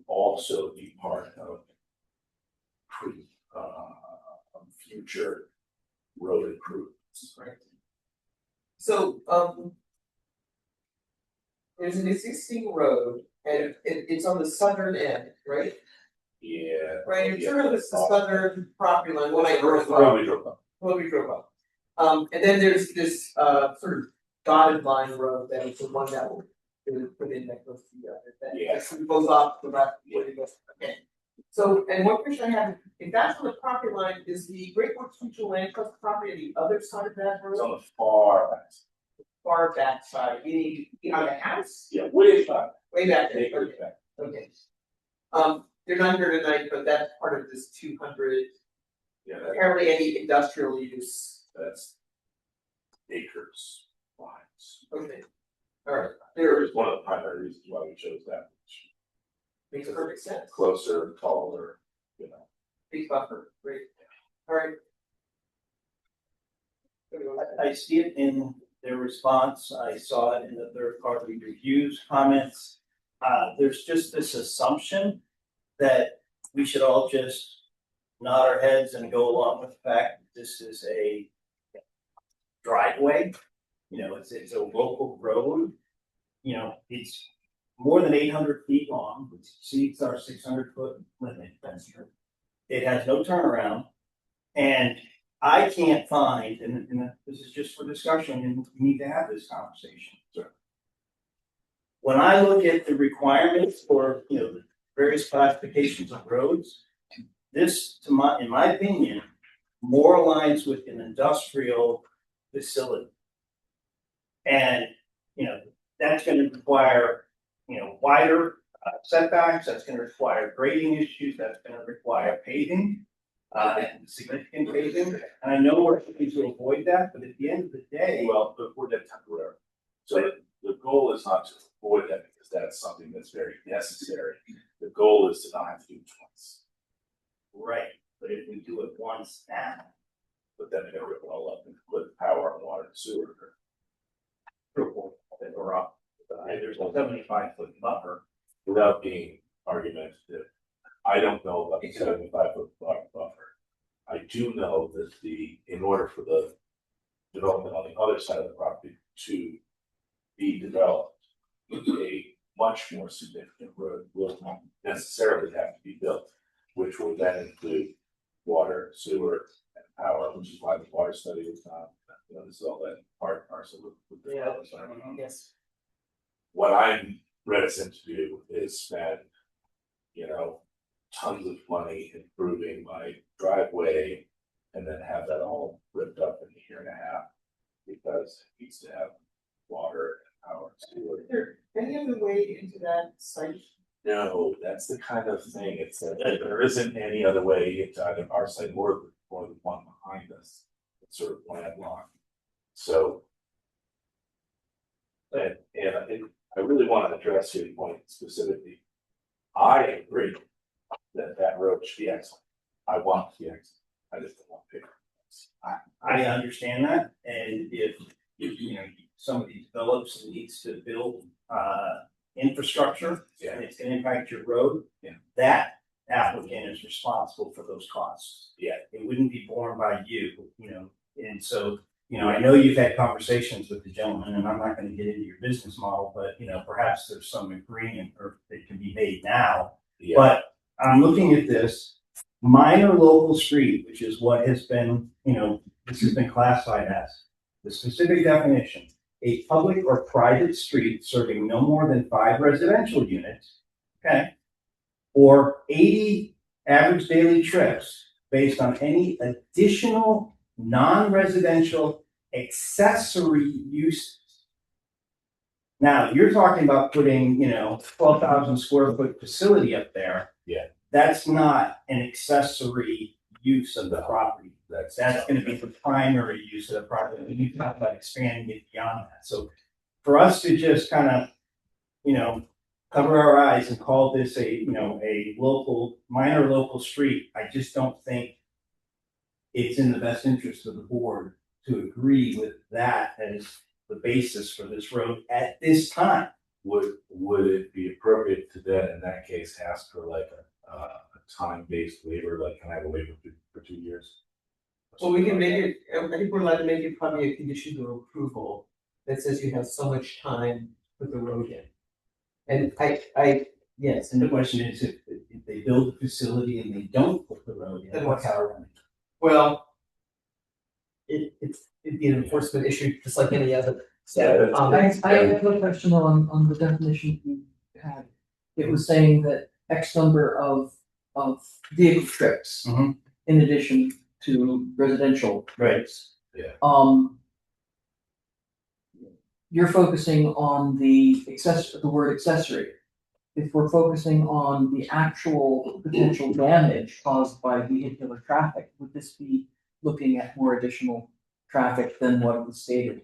also be part of future road improvements, right? So, there's an existing road and it's on the southern end, right? Yeah. Right, in terms of the southern property line, when I drove up. When we drove up. And then there's this, sort of dotted line road that is the one that will put in that goes to the other. That goes off the left. Okay. So, and one question I have, if that's on the property line, is the Great Works Mutual Land Trust property on the other side of that road? It's on the far back. Far back side, meaning behind the house? Yeah, way back. Way back there, Way okay. back. Okay. They're not here tonight, but that's part of this 200, Yeah, apparently any industrial use. that's acres lines. Okay. Alright, There is one of the primary reasons why we chose that. makes perfect sense. Closer, taller, you know. Big buffer, great. Alright. I see it in their response, I saw it in the third party reviews comments. There's just this assumption that we should all just nod our heads and go along with the fact that this is a driveway. You know, it's a local road. You know, it's more than 800 feet long, which exceeds our 600-foot limit. It has no turnaround. And I can't find, and this is just for discussion, and we need to have this conversation. Sir. When I look at the requirements for, you know, the various classifications of roads, this, in my opinion, more aligns with an industrial facility. And, you know, that's going to require, you know, wider setbacks, that's going to require grading issues, that's going to require paving. Significant paving, and I know we're trying to avoid that, but at the end of the day, Well, but we're that temporary. So the goal is not to avoid that because that's something that's very necessary. The goal is to not have to do it twice. right? But if we do it once now, But then they're gonna rip it all up and put power and water and sewer. we're up. There's a 75-foot buffer. Without being argumentative, I don't know about the 75-foot buffer. I do know that in order for the development on the other side of the property to be developed, a much more significant road will not necessarily have to be built, which would then include water, sewer, and power, which is why the water study was not, you know, this is all that part and parcel with the development. Yes. What I'm reticent to do is spend, you know, tons of money improving my driveway and then have that all ripped up in a year and a half because it needs to have water and power and sewer. Is there any other way into that site? No, that's the kind of thing, it's that there isn't any other way into either our site or the one behind us. It's sort of landlocked. So. And I really want to address your point specifically. I agree that road should be excellent. I want it to be excellent. I just don't want to pick. I understand that, and if you know somebody develops and needs to build infrastructure, and it's going to impact your road, that applicant is responsible for those costs. Yeah, it wouldn't be borne by you, you know, and so. You know, I know you've had conversations with the gentleman, and I'm not going to get into your business model, but you know, perhaps there's some agreement or it can be made now. Yeah. But I'm looking at this minor local street, which is what has been, you know, this has been classified as the specific definition: a public or private street serving no more than 5 residential units, okay, or 80 average daily trips based on any additional non-residential accessory uses. Now, you're talking about putting, you know, 12,000 square foot facility up there. Yeah. That's not an accessory use of the property. That's going to be the primary use of the property. We need to talk about expanding it beyond that. So for us to just kind of, you know, cover our eyes and call this a, you know, a local, minor local street, I just don't think it's in the best interest of the board to agree with that as the basis for this road at this time. Would it be appropriate to then, in that case, ask for like a time-based waiver, like can I have a waiver for 2 years? Well, we can make it, I think we're allowed to make it probably a condition of approval that says you have so much time to put the road in. And yes. And the question is, if they build the facility and they don't put the road in, Then what's what's our remedy? Well, it'd be an enforcement issue, just like any other. Yeah, I have a question on the definition you had. It was saying that X number of vehicle trips Mhm. in addition to residential trips. Yeah. You're focusing on the word accessory. If we're focusing on the actual potential damage caused by vehicular traffic, would this be looking at more additional traffic than what was stated?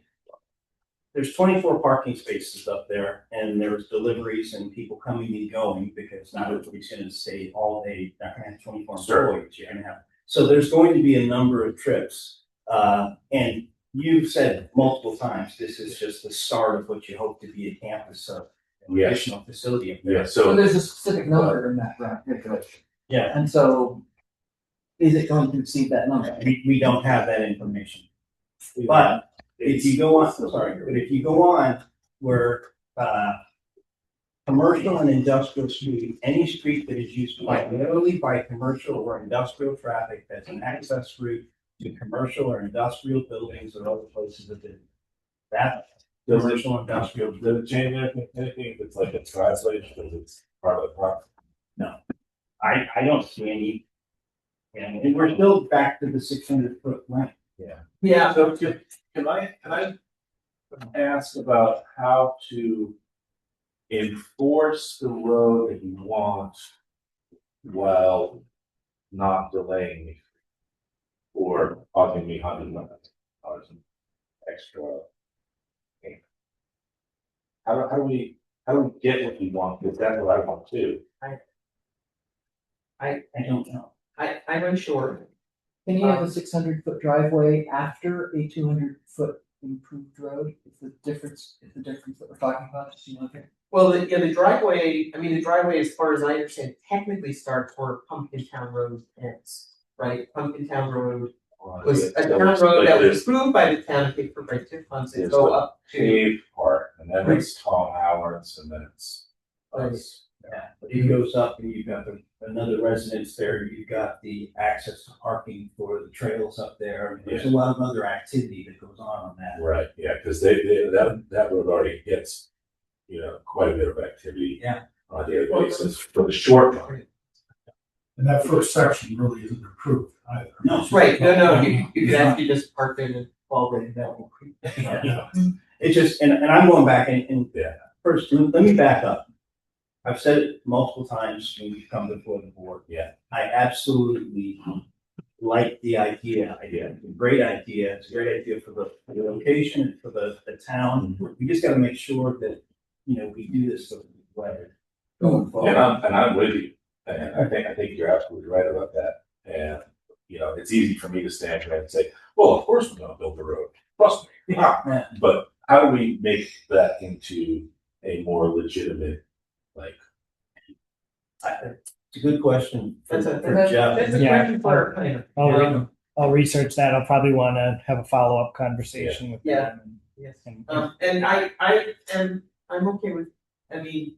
There's 24 parking spaces up there, and there's deliveries and people coming and going, because not everybody's gonna stay all day, not gonna have 24 employees, you're gonna have. So there's going to be a number of trips, and you've said multiple times, this is just the start of what you hope to be a campus of an Yeah. additional facility up there. Yeah, So so there's a specific number in that regulation. Yeah, And so is it going to exceed that number? we don't have that information. But if you go on, sorry, but if you go on where, commercial and industrial street, any street that is used primarily by commercial or industrial traffic as an access route to commercial or industrial buildings or other places of business. That commercial industrial. Does it change anything if it's like a driveway, because it's part of the property? No, I don't see any. And we're still back to the 600-foot length. Yeah. So can I ask about how to enforce the road that you want while not delaying me or causing me $100 extra payment? How do we get what we want? Because that's what I want too. I don't know. I'm unsure. Can you have a 600-foot driveway after a 200-foot improved road? If the difference that we're talking about is 200? Well, the driveway, I mean, the driveway, as far as I understand, technically starts where Pumpkin Town Road ends, right? Pumpkin Town Road was a town road that was approved by the town, I think, for TIF funds and go up to. Paved part, and then it's Tom Howard's, and then it's us. Yeah, but it goes up and you've got another residence there, you've got the access to parking for the trails up there. There's a lot of other activity that goes on that. Right, yeah, because that road already gets, quite a bit of activity. Yeah. On a daily basis for the short run. And that first section really isn't improved either. No. Right, no, you could actually just park in and fall right down. Yeah. It's just, and I'm going back and first, let me back up. I've said it multiple times when we come before the board. Yeah. I absolutely like the idea. It's a great idea. It's a great idea for the location, for the town. We just gotta make sure that, we do this the way. Going forward. And I'm with you, and I think you're absolutely right about that. And, it's easy for me to stand here and say, well, of course we're gonna build the road, trust me. Yeah. But how do we make that into a more legitimate, It's a good question for Jeff. That's a question for planner. I'll research that. I'll probably want to have a follow-up conversation with them. Yes. And- And I'm okay with,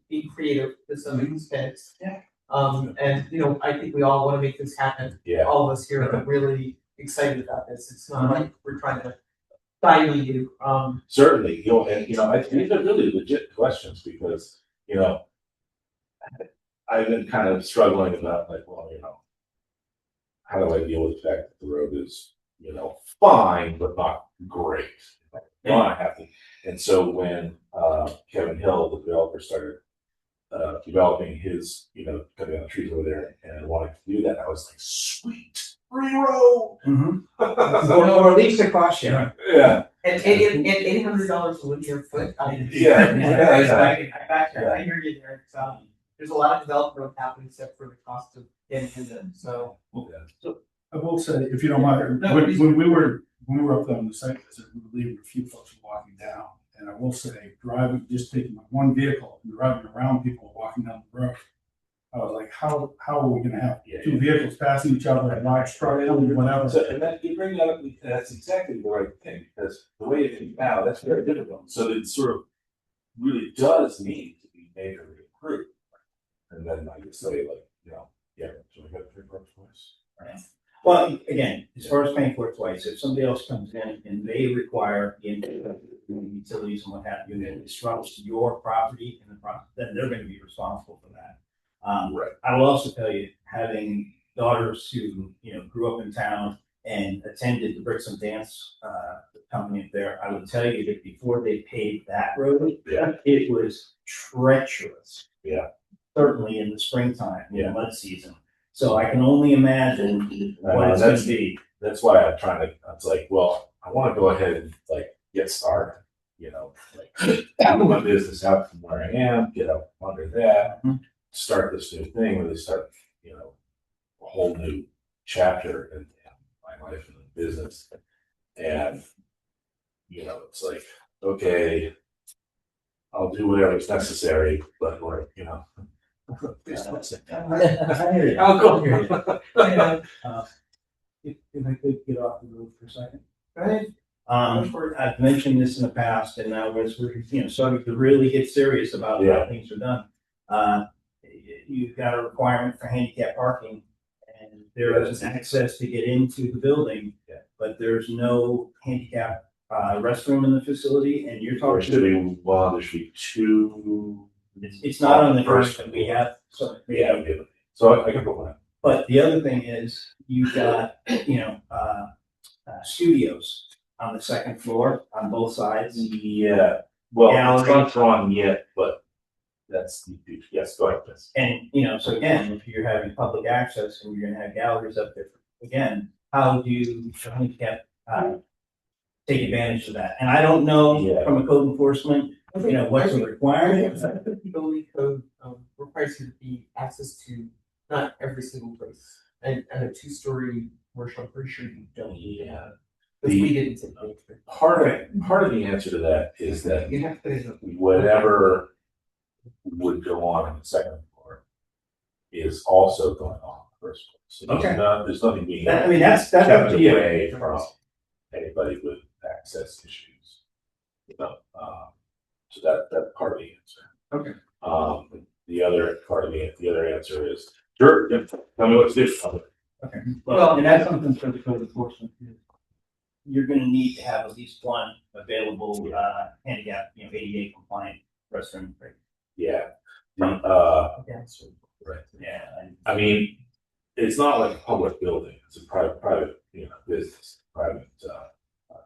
being creative to some extent. Yeah. And, I think we all wanna make this happen. Yeah. All of us here are really excited about this. It's not like we're trying to stymie you. Certainly, these are really legit questions because, I've been kind of struggling about how do I deal with the fact that the road is, fine, but not great. I have to. And so when Kevin Hill, the developer, started developing his, cutting down trees over there and wanted to do that, I was like, sweet, free road. Or at least a caution. Yeah. And $800 a linear foot. Yeah. I hear you there. There's a lot of development growth happening except for the cost of getting into them, so. I will say, if you don't mind, when we were up there on the site visit, we were leaving, a few folks were walking down. And I will say, just taking one vehicle and driving around people walking down the road. I was like, how are we gonna have two vehicles passing each other, a large truck, whatever? So, and that you bring that up, that's exactly the right thing, because the way it is now, that's very difficult. So it sort of really does need to be majorly improved. And then I would say so we got 3 parts twice. Right. Well, again, as far as paying for it twice, if somebody else comes in and they require the utilities and what have you, and it disrupts your property in the process, then they're gonna be responsible for that. Right. I will also tell you, having daughters who, grew up in town and attended the Bricks and Dance company up there, I will tell you that before they paved that road, it was treacherous. Yeah. Certainly in the springtime, mud season. So I can only imagine what it's gonna be. That's why I'm trying to, it's like, well, I wanna go ahead and get started, move my business out from where I am, get up under that, start this new thing, really start, a whole new chapter in my life and business. And, it's like, okay, I'll do whatever's necessary, but I'll go here. If I could get off the road for a second. Right. I've mentioned this in the past, and now as we're, starting to really get serious about how things are done. You've got a requirement for handicap parking, and there is access to get into the building, but there's no handicap restroom in the facility, and you're There talking. should be one, there should be two. It's not on the first that we have, so. So I can go with that. But the other thing is, you've got, studios on the second floor on both sides. Yeah, well, it's Gallery. not drawn yet, but that's, yes, go ahead, yes. And, so again, if you're having public access and you're gonna have galleries up there, again, how do you handicap, take advantage of that? And I don't know from a code enforcement, what's the requirement. I think the building code requires you to be access to not every single place. And a two-story commercial, I'm pretty sure you don't. Yeah. Because we didn't take it. Part of the answer to that is that You have to put it in. whatever would go on the second floor is also going on in the first floor. So there's nothing being That's up kept to you. away from anybody with access issues. So that's part of the answer. Okay. The other part of the other answer is, sure, tell me what to do. Okay. Well, and that's something for the code enforcement. You're gonna need to have at least one available, handicap, ADA compliant restroom. Yeah. Right. Yeah. I mean, it's not like a public building, it's a private, business, private,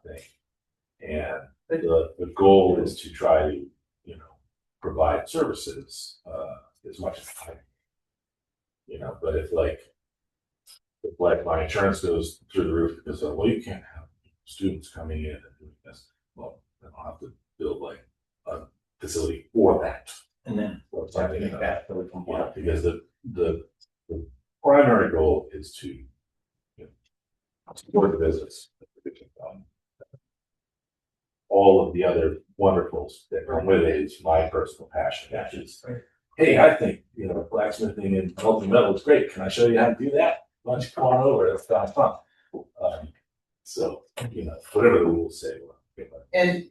thing. And the goal is to try to, provide services, as much as I can. But if my insurance goes through the roof because you can't have students coming in and doing this, well, then I'll have to build like a facility for that. And then Because the primary goal is to support the business. All of the other wonderfuls that come with it is my personal passion, which is, hey, I think blacksmithing and melting metal is great. Can I show you how to do that? Why don't you come on over? That's kind of fun. So whatever the rules say. And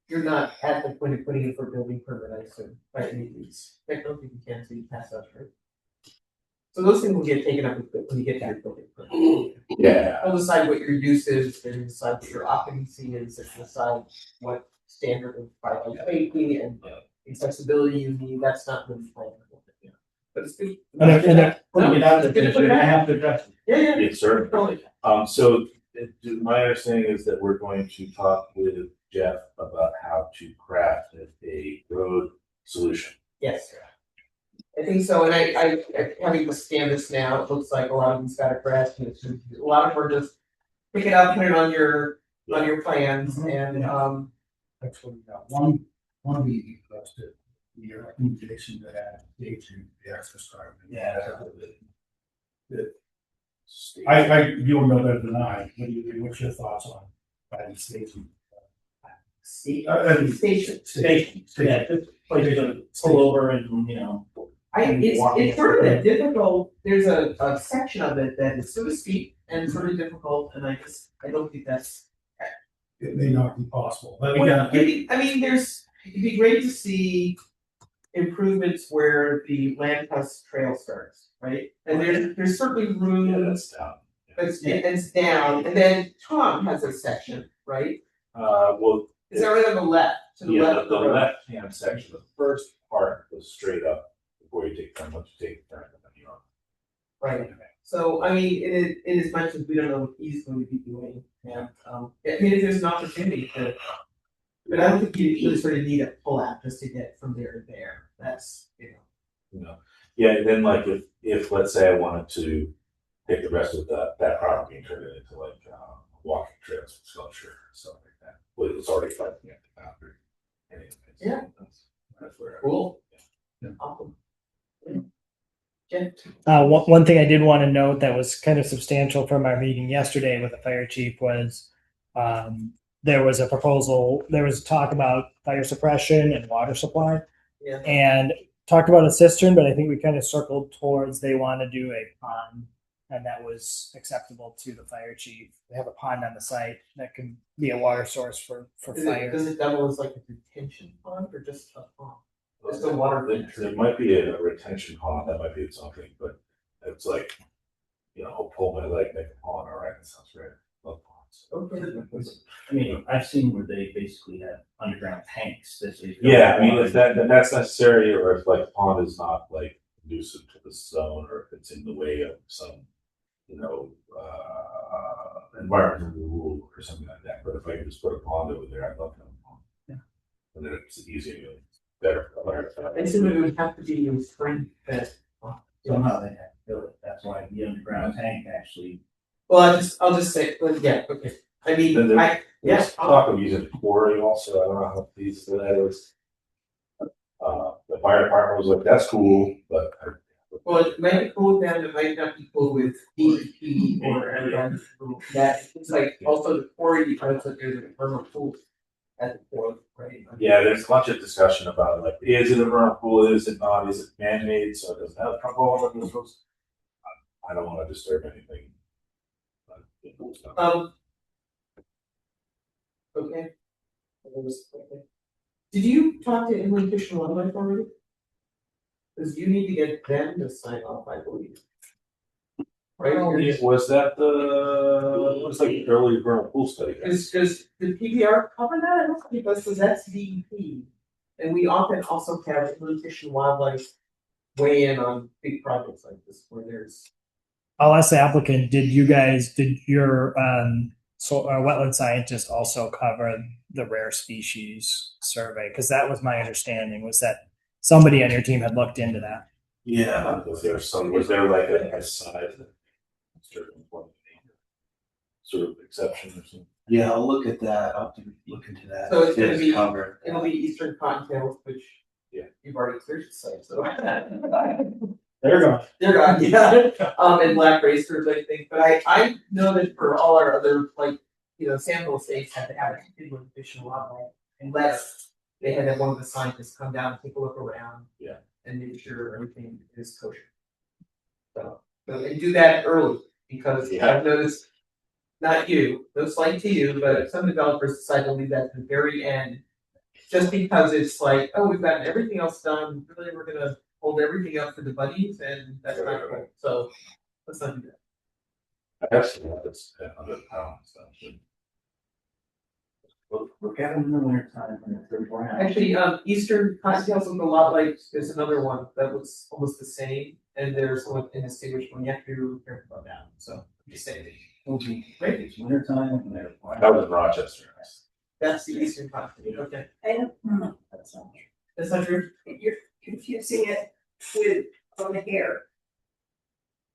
you're not at the point of putting in for building permit, I assume, by any means. I don't think you can, so you pass that through. So those things will get taken up when you get to your building permit. Yeah. They'll decide what your use is, they'll decide what your occupancy is, they'll decide what standard of fire safety and accessibility you need. That's not really planned. But it's good. I have to address it. Yeah. Yes, sir. Totally. So my understanding is that we're going to talk with Jeff about how to craft a road solution. Yes. I think so, and I having to scan this now, it looks like a lot of them's got a grasp, and a lot of them are just pick it up, put it on your plans, and Actually, one of the recommendation that I gave to the access drive. I you'll know better than I. What's your thoughts on by the station? Station. Yeah, just place to pull over and It's sort of a difficult. There's a section of it that is sort of steep and sort of difficult, and I don't think that's. It may not be possible, but It'd be great to see improvements where the Landhouse Trail starts, right? And there's certainly room. That's down. It's down, and then Tom has a section, right? Well, Is that right on the left? To the left. the left hand section, the first part goes straight up before you take turn. Once you take the turn, then you're on. Right. So in as much as we don't know what he's going to be doing, and if there's an opportunity to, but I don't think you really sort of need a pull out just to get from there to there. That's Yeah, and then if let's say I wanted to take the rest of that property and turn it into walking trails and sculpture or something like that. Well, it's already fighting at the boundary. Anyways, Yeah. That's where. Cool. Awesome. Jen? One thing I did want to note that was kind of substantial from our meeting yesterday with the fire chief was there was a proposal, there was talk about fire suppression and water supply. Yeah. And talked about a cistern, but I think we kind of circled towards they want to do a pond and that was acceptable to the fire chief. They have a pond on the site that can be a water source for fire. Does it double as like a detention pond or just a pond? Just a water feature? There might be a retention pond, that might be its own thing, but it's like, you know, I'll pull my leg, make a pond, all right, that sounds great. Love ponds. Okay. I mean, I've seen where they basically have underground tanks that they. Yeah, I mean, if that's necessary, or if like the pond is not like conducive to the zone, or if it's in the way of some, you know, environmental rule or something like that, but if I can just put a pond over there, I'd love to have a pond. Yeah. And then it's easier, better. I assume it would have to be in spring fed. Somehow they have to build it, that's why the underground tank actually. Well, I'll just say, well, yeah, okay. I Then mean, there's yes. talk of using quarry also, I don't know how feasible that is. The fire department was like, that's cool, but. Well, it might be cool with them, it might not be cool with DEP or anyone. That, it's like also the quarry, because there's a thermal pool at the core, right? Yeah, there's a bunch of discussion about like, is it a vernal pool, is it not, is it man-made, so it doesn't have trouble with those. I don't wanna disturb anything. Okay. Did you talk to Inland Fish and Wildlife already? Because you need to get them to sign off, I believe. Right? Was that the, it was like the early vernal pool study? Does the PBR cover that? I don't think it does, because that's DEP. And we often also have Inland Fish and Wildlife weigh in on big projects like this where there's. I'll ask the applicant, did your wetland scientist also cover the rare species survey? Because that was my understanding, was that somebody on your team had looked into that. Yeah, was there like a side sort of exception or something? Yeah, I'll look at that, I'll have to look into that. So it's gonna be, covered. it'll be Eastern Cottontails, which. Yeah. You've already cleared the site, so. They're gone. They're gone, yeah. And black racers, I think, but I know that for all our other, like, you know, sample states have to have a Inland Fish and Wildlife. Unless they had one of the scientists come down and take a look around. Yeah. And make sure everything is kosher. So and do that early, because I've noticed, not you, no slight to you, but some developers decide to leave that to the very end. Just because it's like, oh, we've gotten everything else done, really, we're gonna hold everything up for the buddies, and that's not cool, so let's not do that. I have seen this at other towns, stuff. We're getting in the winter time when it's 34 hours. Actually, Eastern Cottontails look a lot like, there's another one that looks almost the same, and there's one indistinguishable one, you have to be really careful about that, so I'm just saying. It'll be great, it's winter time and they're. That was in Rochester. That's the Eastern Cottontail, okay. That's not true. That's not true? You're confusing it with on the hair.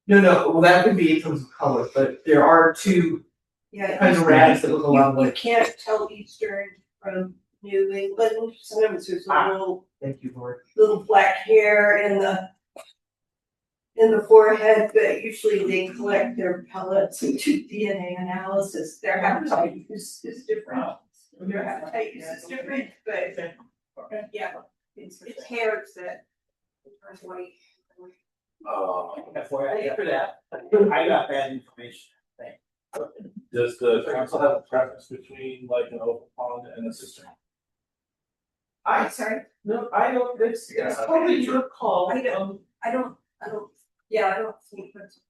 No, well, that could be in terms of color, but there are two Yeah. kinds of rabbits that look a lot You like. can't tell Eastern from New England, sometimes there's a Thank you, Lord. little black hair in the forehead, but usually they collect their pellets and do DNA analysis. Their hepatitis is different. Their hepatitis is different, but yeah, it's hairs that turn white. Thank you for that. I got bad information. Does the council have a preference between like an open pond and a cistern? Sorry? No, I don't, it's totally your call. I don't I don't think that's a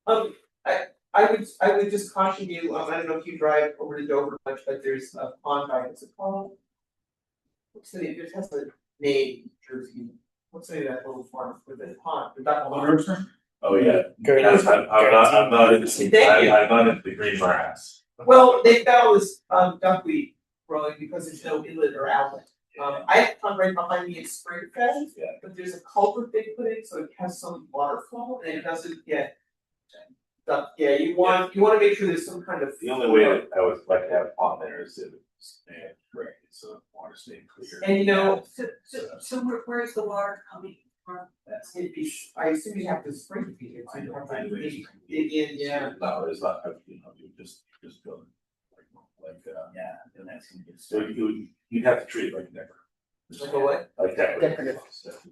problem. I would just caution you, I don't know if you drive over to Dover much, but there's a pond drive, it's a pond. What's the name, it has a name, Jersey, what's the name of that little farm with the pond, the duck pond? Oh, yeah. Yes, I'm not into the green grass. Well, they've got all this duckweed growing because there's no inlet or outlet. I have a pond right behind me, it's spring fed, but there's a culvert they put in, so it has some water flow and it doesn't get. Yeah, you want to make sure there's some kind of. The only way that I would like to have a pond there is if it's correct, so water staying clear. And you know. So where's the water coming from? That's it'd be, I assume you have to spring feed it, so you have to dig in, yeah. No, it's not, you just go. Yeah, and that's gonna get. So you'd have to treat it like never. Like a what? Like decorative.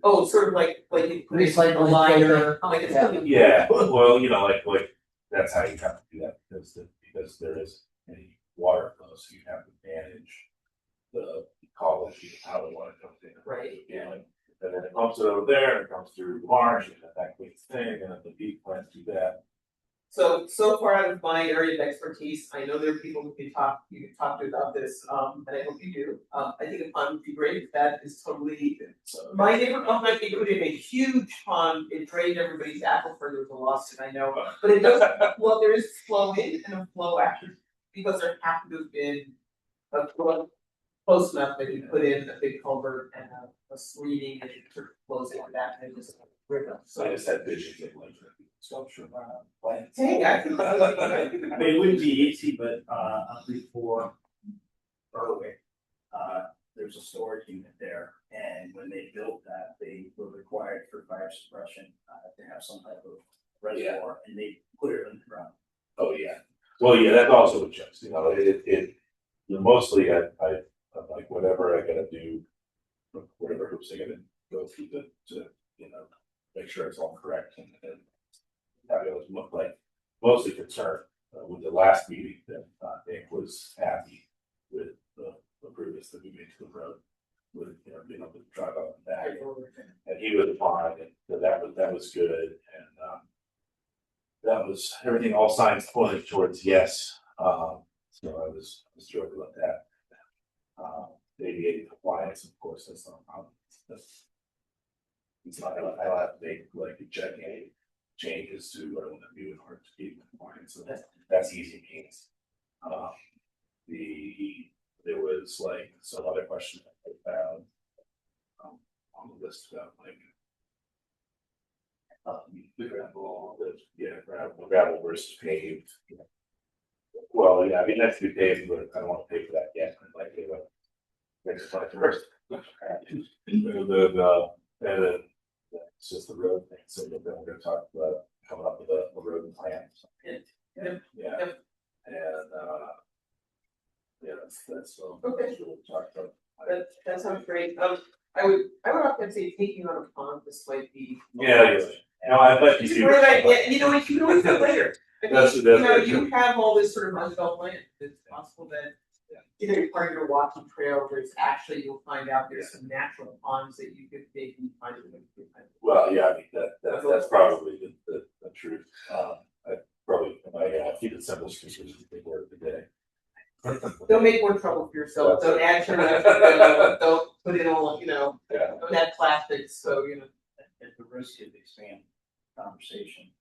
Oh, sort of like you put in a Recycling liner, filter. like it's. Yeah. Yeah, well, you know, like, that's how you have to do that, because there is any water flow, so you have to manage the ecology of how the water comes in. Right. Yeah, and then it comes over there, and it comes through the marsh, and then that cleans the thing, and then the bee plants do that. So far out of my area of expertise, I know there are people who you can talk to about this, and I hope you do. I think a pond would be great, that is totally, my neighbor behind me put in a huge pond, it drained everybody's aquifer, there was a lawsuit, I know. But it doesn't, well, there is flow in and a flow out, because there happened to have been a flow close enough that you put in a big culvert and a screening, and it sort of flows into that, and it just river. So I just had visions of like sculpture plants. Hey, I think I mean, it wouldn't be easy, but up before Berwick, there's a storage unit there, and when they built that, they were required for fire suppression to have some type of reservoir, and they put it underground. Oh, yeah, well, yeah, that's also a choice, you know, mostly I'm like, whatever I gotta do, whatever hoops I gotta go through to, you know, make sure it's all correct, and how it look like, mostly concerned with the last meeting that Nick was happy with the improvements that we made to the road, with, you know, being able to drive up and back, and he was fine, and so that was good, and that was, everything, all signs pointed towards yes, so I was thrilled about that. ADA compliance, of course, that's not a problem. It's not, I don't have to make like a gigantic changes to what I want to do in order to keep compliance, so that's easy means. There was like some other question I found on the list about like the gravel versus paved. Well, yeah, I mean, that's to be paved, but I don't want to pay for that yet. I'd like to next slide first. And then it's just the road thing. So then we're going to talk about coming up with a road plan. Yeah. And yeah, that's okay. We'll talk about. That sounds great. I would often say taking on a pond, this might be. Yeah. No, I'd like to It's a see. great idea, you know, you can always do it later. I mean, That's you know, very you true. have all this sort of undeveloped land, it's possible that. You know, you're part of your walking trail, there's actually, you'll find out there's some natural ponds that you could maybe find. Well, yeah, I mean, that's probably the truth. I probably, I keep it simple, because it's a big word of the day. Don't make more trouble for yourself, don't add your, don't put in all, you know, Yeah. don't add plastics, so, you know. At the risk of expanding conversation,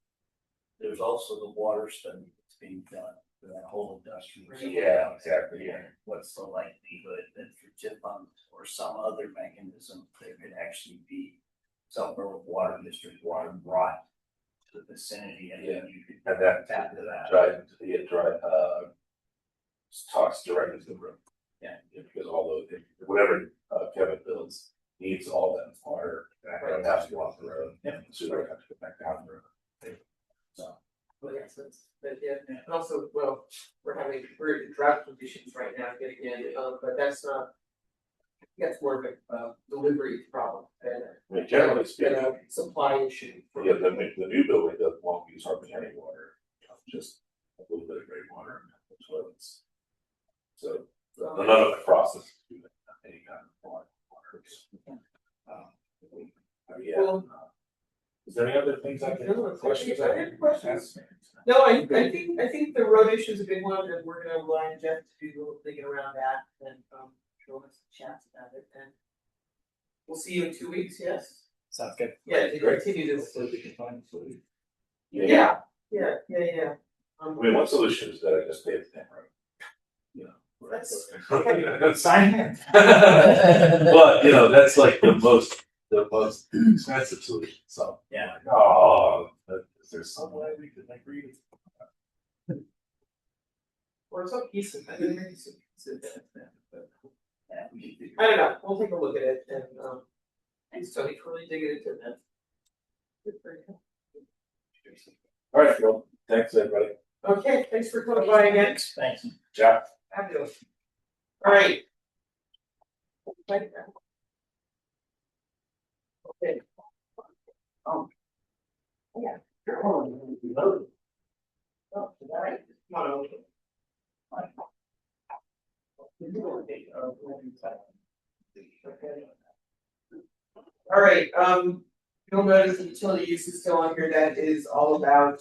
there's also the water study that's being done for that whole industrial. Yeah, exactly, yeah. What's the likelihood that for tip pumps or some other mechanism, there could actually be some Berwick Water District water brought to the vicinity, and then you could And that tap to that. Talks directly to the room. Yeah. Because although whatever Kevin builds needs all that water, and I don't have to go off the road, and so I have to go back down the road. So. Well, yes, but yeah, and also, well, we're in drought conditions right now, again, but that's not. That's more of a delivery problem than I mean, generally speaking, a supply issue. yeah, the new building won't use hardly any water, just a little bit of gray water in the toilets. So none of the process do any kind of water. Well, is there any other things I can? Questions? No, I think the road issue is a big one, and we're gonna rely on Jeff to do a little thinking around that, and we'll have some chats about it, and we'll see you in 2 weeks, yes? Sounds good. Yeah, to continue this. Yeah. Yeah. I mean, one solution is that I just pay the thing, right? You know. That's. Sign here. But, you know, that's like the most expensive solution, so. Yeah. Oh, is there some way we could agree? Or some pieces, I think maybe some pieces. I don't know, we'll take a look at it, and, thanks, Tony, for really digging into that. Good for you. All right, well, thanks, everybody. Okay, thanks for coming by again. Thanks. Ciao. Fabulous. All right. Yeah. Oh, right. Come on over. All right, you'll notice the utility use is still on here, that is all about,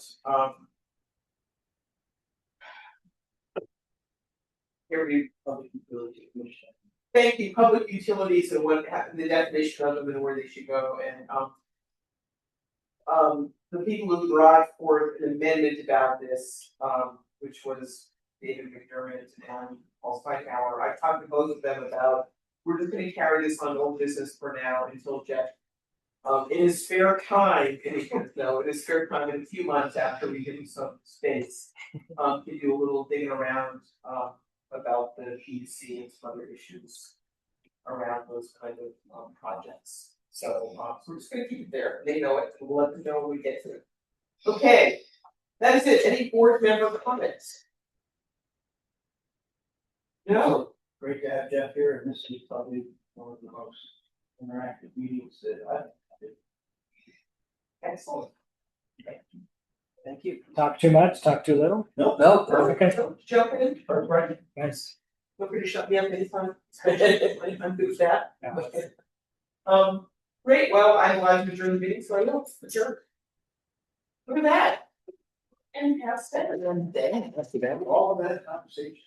here we, public utility commission. Thank you, public utilities and what happened, the definition of them and where they should go, and, the people who brought forth an amendment about this, which was David McDermott and Paul Steinhauer, I talked to both of them about, we're just gonna carry this on old business for now until Jeff. In his spare time, in his spare time in a few months after we give him some space, to do a little digging around, about the PUC and some other issues around those kind of, projects. So we're just gonna keep it there, they know it, we'll let them know when we get to it. Okay, that is it, any board member comments? No, Great to have Jeff here, and this is probably one of the most interactive meetings that I've had. excellent. Thank you. Talk too much, talk too little? No, Okay. Jump in, right. Nice. feel free to shut me up anytime, I'm good with that. Great, well, I'm allowed to adjourn the meeting, so I know, adjourn. Look at that. And pass that, and then, All of that conversation.